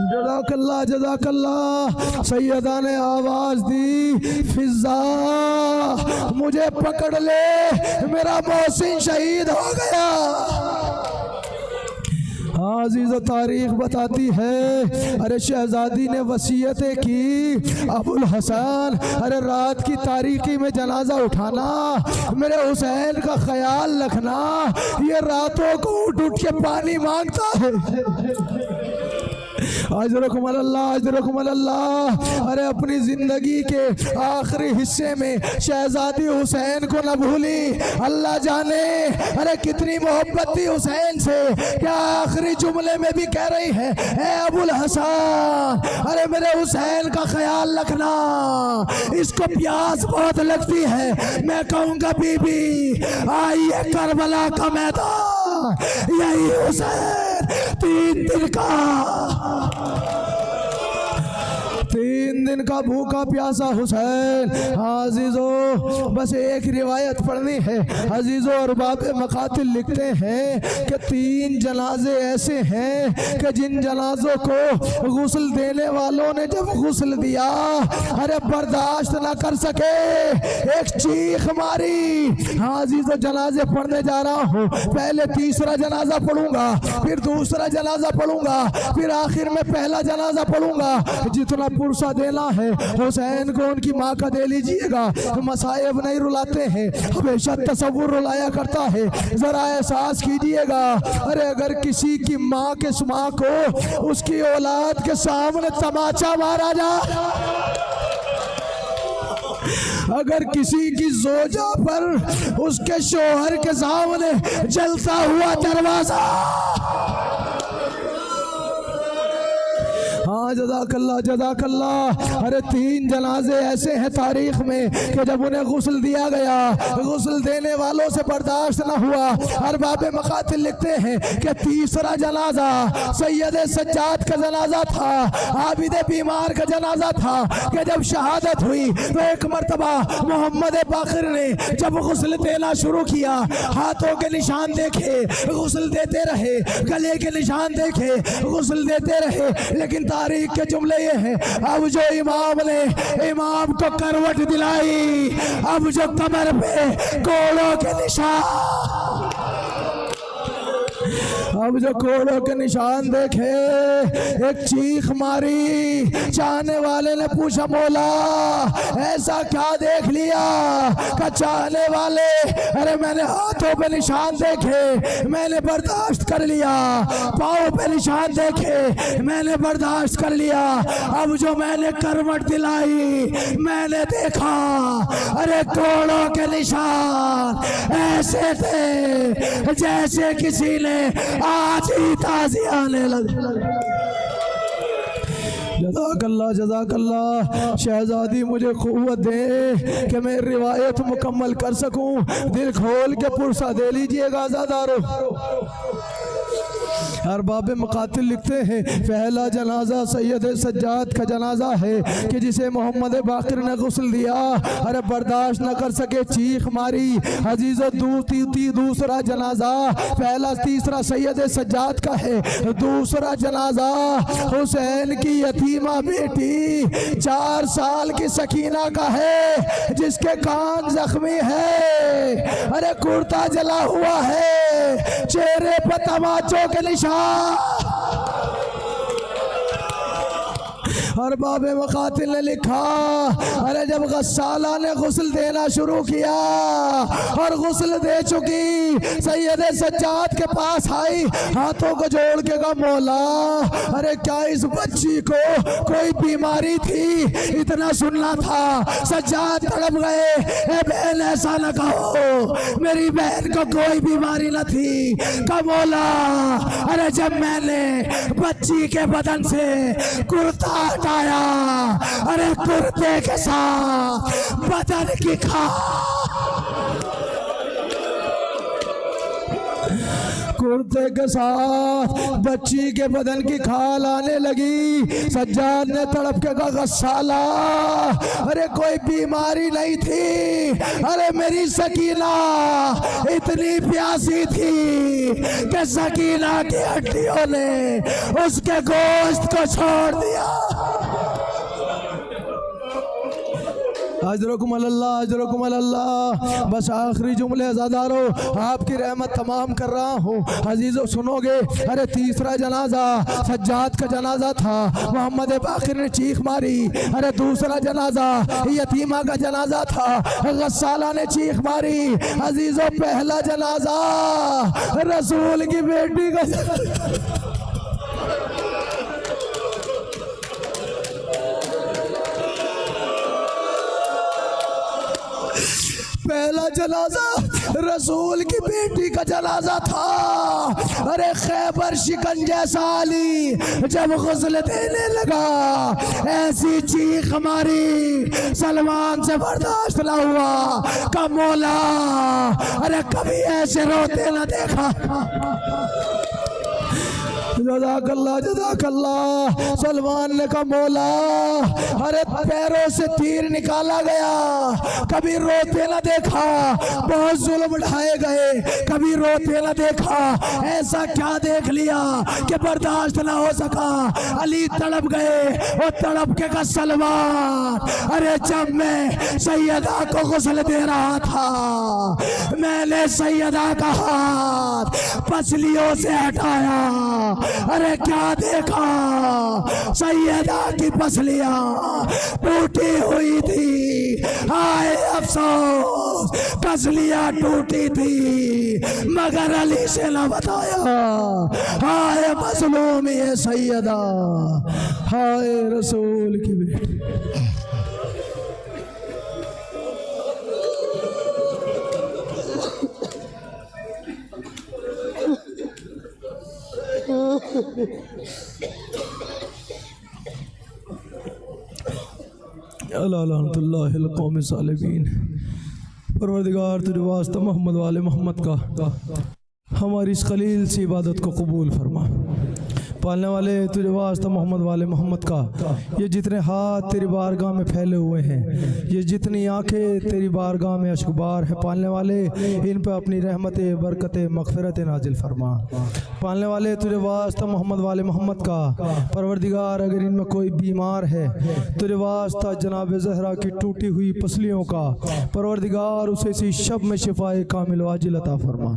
जज़ाकल्लाह जज़ाकल्लाह। सैयदा ने आवाज दी, फिजा मुझे पकड़ ले, मेरा मोहसिन शहीद हो गया। अजीज़ तारीख बताती है, अरे शहजादी ने वसीयतें की, अबुल हसन अरे रात की तारीकी में जनाजा उठाना, मेरे हुसैन का ख्याल रखना, ये रातों को उठ उठ के पानी मांगता है। अजरुकुम अल्लाह। अरे अपनी जिंदगी के आखिरी हिस्से में शहजादी हुसैन को न भूली, अल्लाह जाने अरे कितनी मोहब्बत थी हुसैन से, क्या आखिरी जुमले में भी कह रही है, ए अबुल हसन अरे मेरे हुसैन का ख्याल रखना, इसको प्यास बहुत लगती है। मैं कहूँगा बीबी आइए करबला का मैदान, यही हुसैन 3 दिन का भूखा प्यासा हुसैन। अजीजों बस एक रिवायत पढ़नी है। अजीजों और बाबे मकातिल लिखते हैं कि 3 जनाजे ऐसे हैं कि जिन जनाजों को गुस्ल देने वालों ने जब गुस्ल दिया, अरे बर्दाश्त ना कर सके, एक चीख मारी। अजीजों जनाजे पढ़ने जा रहा हूँ, पहले तीसरा जनाजा पढ़ूंगा, फिर दूसरा जनाजा पढ़ूंगा, फिर आखिर में पहला जनाजा पढ़ूंगा। जितना पुरसा देना है हुसैन को उनकी माँ का दे लीजिएगा। मसाइब नहीं रुलाते हैं, हमेशा तसव्वुर रुलाया करता है, जरा एहसास कीजिएगा। अरे अगर किसी की माँ के माँ को उसकी औलाद के सामने तमाचा मारा जाए, अगर किसी की जोजा पर उसके शोहर के सामने जलता हुआ दरवाजा, हाँ जज़ाकल्लाह जज़ाकल्लाह। अरे 3 जनाजे ऐसे हैं तारीख में कि जब उन्हें गुस्ल दिया गया, गुस्ल देने वालों से बर्दाश्त न हुआ। अरबाब मकातिल लिखते हैं कि तीसरा जनाजा सैयद सज्जाद का जनाजा था, आबिद बीमार का जनाजा था कि जब शहादत हुई तो एक मर्तबा मोहम्मद बाकिर ने जब गुस्ल देना शुरू किया, हाथों के निशान देखे, गुस्ल देते रहे, गले के निशान देखे, गुस्ल देते रहे। लेकिन तारीख के जुमले ये हैं, अब जो इमाम ने इमाम को करवट दिलाई, अब जो कमर पे कोड़ों के निशान, अब जो कोड़ों के निशान देखे, एक चीख मारी। चाहने वाले ने पूछा मौला ऐसा क्या देख लिया? का चाहने वाले, अरे मैंने हाथों पे निशान देखे, मैंने बर्दाश्त कर लिया, पाँव पे निशान देखे, मैंने बर्दाश्त कर लिया, अब जो मैंने करवट दिलाई मैंने देखा, अरे कोड़ों के निशान ऐसे थे जैसे किसी ने आज ही ताज़ी आने लगा। जज़ाकल्लाह जज़ाकल्लाह। शहजादी मुझे क़ुव्वत दे कि मैं रिवायत मुकम्मल कर सकूं, दिल खोल के पुरसा दे लीजिएगा आज़ादारों। अरबाब मकातिल लिखते हैं पहला जनाजा सैयद सज्जाद का जनाजा है कि जिसे मोहम्मद बाकिर ने गुस्ल दिया, अरे बर्दाश्त न कर सके, चीख मारी। अजीज़ो दूसरा जनाजा, पहला तीसरा सैयद सज्जाद का है, दूसरा जनाजा हुसैन की यतीमा बेटी 4 साल की सकीना का है जिसके कान जख्मी है, अरे कुर्ता जला हुआ है, चेहरे पर तमाचों के निशान। अरबाब मकातिल ने लिखा, अरे जब गस्साला ने गुस्ल देना शुरू किया और गुस्ल दे चुकी सैयद सज्जाद के पास आई, हाथों को जोड़ के कहा मौला अरे क्या इस बच्ची को कोई बीमारी थी? इतना सुनना था। सज्जाद तड़प गए, ए बहन ऐसा न कहो, मेरी बहन को कोई बीमारी न थी। कहा मौला अरे जब मैंने बच्ची के बदन से कुर्ता हटाया, अरे कुर्ते के साथ बदन की कुर्ते के साथ बच्ची के बदन की खाल आने लगी। सज्जाद ने तड़प के कहा गस्साला अरे कोई बीमारी नहीं थी, अरे मेरी सकीना इतनी प्यासी थी कि सकीना की हड्डियों ने उसके गोश्त को छोड़ दिया। अजरकुम अल्लाह अजरकुम अल्लाह। बस आखिरी जुमले अज़ादारों आपकी रहमत तमाम कर रहा हूँ, अजीज़ों सुनोगे। अरे तीसरा जनाजा सज्जाद का जनाजा था, मोहम्मद बाकिर ने चीख मारी। अरे दूसरा जनाजा यतीमा का जनाजा था, गस्साला ने चीख मारी। अजीज़ों पहला जनाजा रसूल की बेटी का पहला जनाजा रसूल की बेटी का जनाजा था। अरे खैबर शिकंजे साली जब गुस्ल देने लगा, ऐसी चीख मारी सलमान से बर्दाश्त न हुआ। का मौला अरे कभी ऐसे रोते न देखा। जज़ाकल्लाह जज़ाकल्लाह। सलमान ने कहा मौला अरे पैरों से तीर निकाला गया, कभी रोते न देखा। बहुत जुल्म ढाए गए, कभी रोते न देखा। ऐसा क्या देख लिया कि बर्दाश्त न हो सका? अली तड़प गए, वो तड़प के का सलमान अरे जब मैं सैयदा को गुस्ल दे रहा था, मैंने सैयदा का हाथ पसलियों से हटाया। अरे क्या देखा? सैयदा की पसलियां टूटी हुई थी। हाय अफसोस, पसलियां टूटी थी मगर अली से न बताया। हाय मजलूम ये सैयदा, हाय रसूल की बेटी। अला लानतुल्लाहिल कौमि ज़ालिमीन। परवरदिगार तुझे वास्ता मोहम्मद वाले मोहम्मद का हमारी इस खलील सी इबादत को कबूल फरमा। पालने वाले तुझे वास्ता मोहम्मद वाले मोहम्मद का ये जितने हाथ तेरी बारगाह में फैले हुए हैं, ये जितनी आंखें तेरी बारगाह में अशुबार है, पालने वाले इन पर अपनी रहमत बरकत मग़फ़िरत नाजिल फरमा। पालने वाले तुझे वास्ता मोहम्मद वाले मोहम्मद का परवरदिगार अगर इनमें कोई बीमार है, तुझे वास्ता जनाब ज़हरा की टूटी हुई पसलियों का परवरदिगार उसे इसी शब में शिफाए कामिल वाजिल अता फरमा।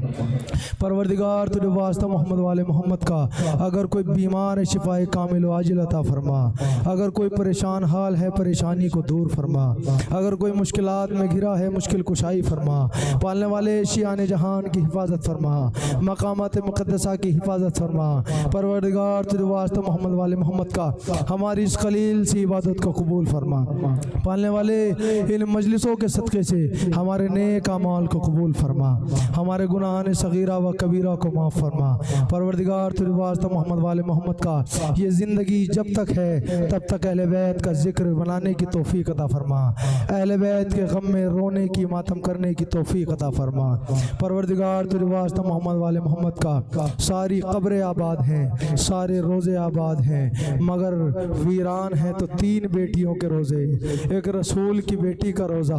परवरदिगार तुझे वास्ता मोहम्मद वाले मोहम्मद का अगर कोई बीमार है, शिफाए कामिल वाजिल अता फरमा। अगर कोई परेशान हाल है, परेशानी को दूर फरमा। अगर कोई मुश्किलात में घिरा है, मुश्किल कुशाई फरमा। पालने वाले शियाने जहान की हिफाजत फरमा, मकामात मुक़द्दसा की हिफाजत फरमा। परवरदिगार तुझे वास्ता मोहम्मद वाले मोहम्मद का हमारी इस खलील सी इबादत को कबूल फरमा। पालने वाले इन मजलिसों के सदक़े से हमारे नेक अमाल को कबूल फरमा, हमारे गुनाह सगीरा व कबीरा को माफ़ फरमा। परवरदिगार तुझे वास्ता मोहम्मद वाले मोहम्मद का ये ज़िंदगी जब तक है तब तक अहले बैत का जिक्र बनाने की तौफीक अता फरमा। अहले बैत के गम में रोने की, मातम करने की तौफीक अता फरमा। परवरदिगार तुझे वास्ता मोहम्मद वाले मोहम्मद का सारी कब्रें आबाद हैं, सारे रोज़े आबाद हैं, मगर वीरान हैं तो 3 बेटियों के रोज़े, एक रसूल की बेटी का रोज़ा,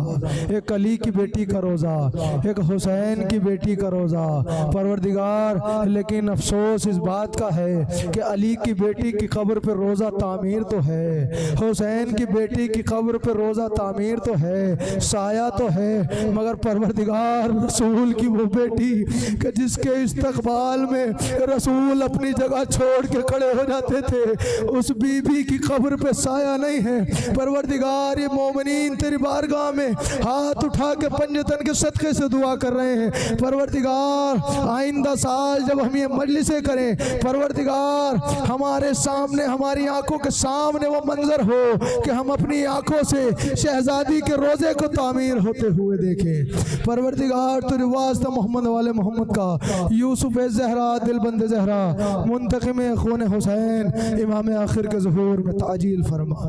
एक अली की बेटी का रोज़ा, एक हुसैन की बेटी का रोज़ा। परवरदिगार लेकिन अफसोस इस बात का है कि अली की बेटी की कब्र पे रोज़ा तामीर तो है, हुसैन की बेटी की कब्र पे रोज़ा तामीर तो है, साया तो है, मगर परवरदिगार रसूल की वो बेटी कि जिसके इस्तकबाल में रसूल अपनी जगह छोड़ के खड़े हो जाते थे, उस बीबी की कब्र पे साया नहीं है। परवरदिगार ये मोमिनीन तेरी बारगाह में हाथ उठा के पंजतन के सदक़े से दुआ कर रहे हैं। परवरदिगार आइंदा साल जब हम ये मजलिसें करें, परवरदिगार हमारे सामने, हमारी आंखों के सामने वो मंजर हो कि हम अपनी आंखों से शहजादी के रोज़े को तामीर होते हुए देखें। परवरदिगार तुझे वास्ता मोहम्मद वाले मोहम्मद का यूसुफ ज़हरा, दिलबंद ज़हरा, मुंतक़िम खून हुसैन, इमाम आखिर के ज़हूर में ताजील फरमा,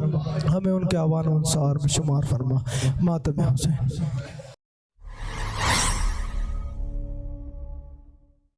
हमें उनके आवान अंसार में शुमार फरमा। मातम हुसैन।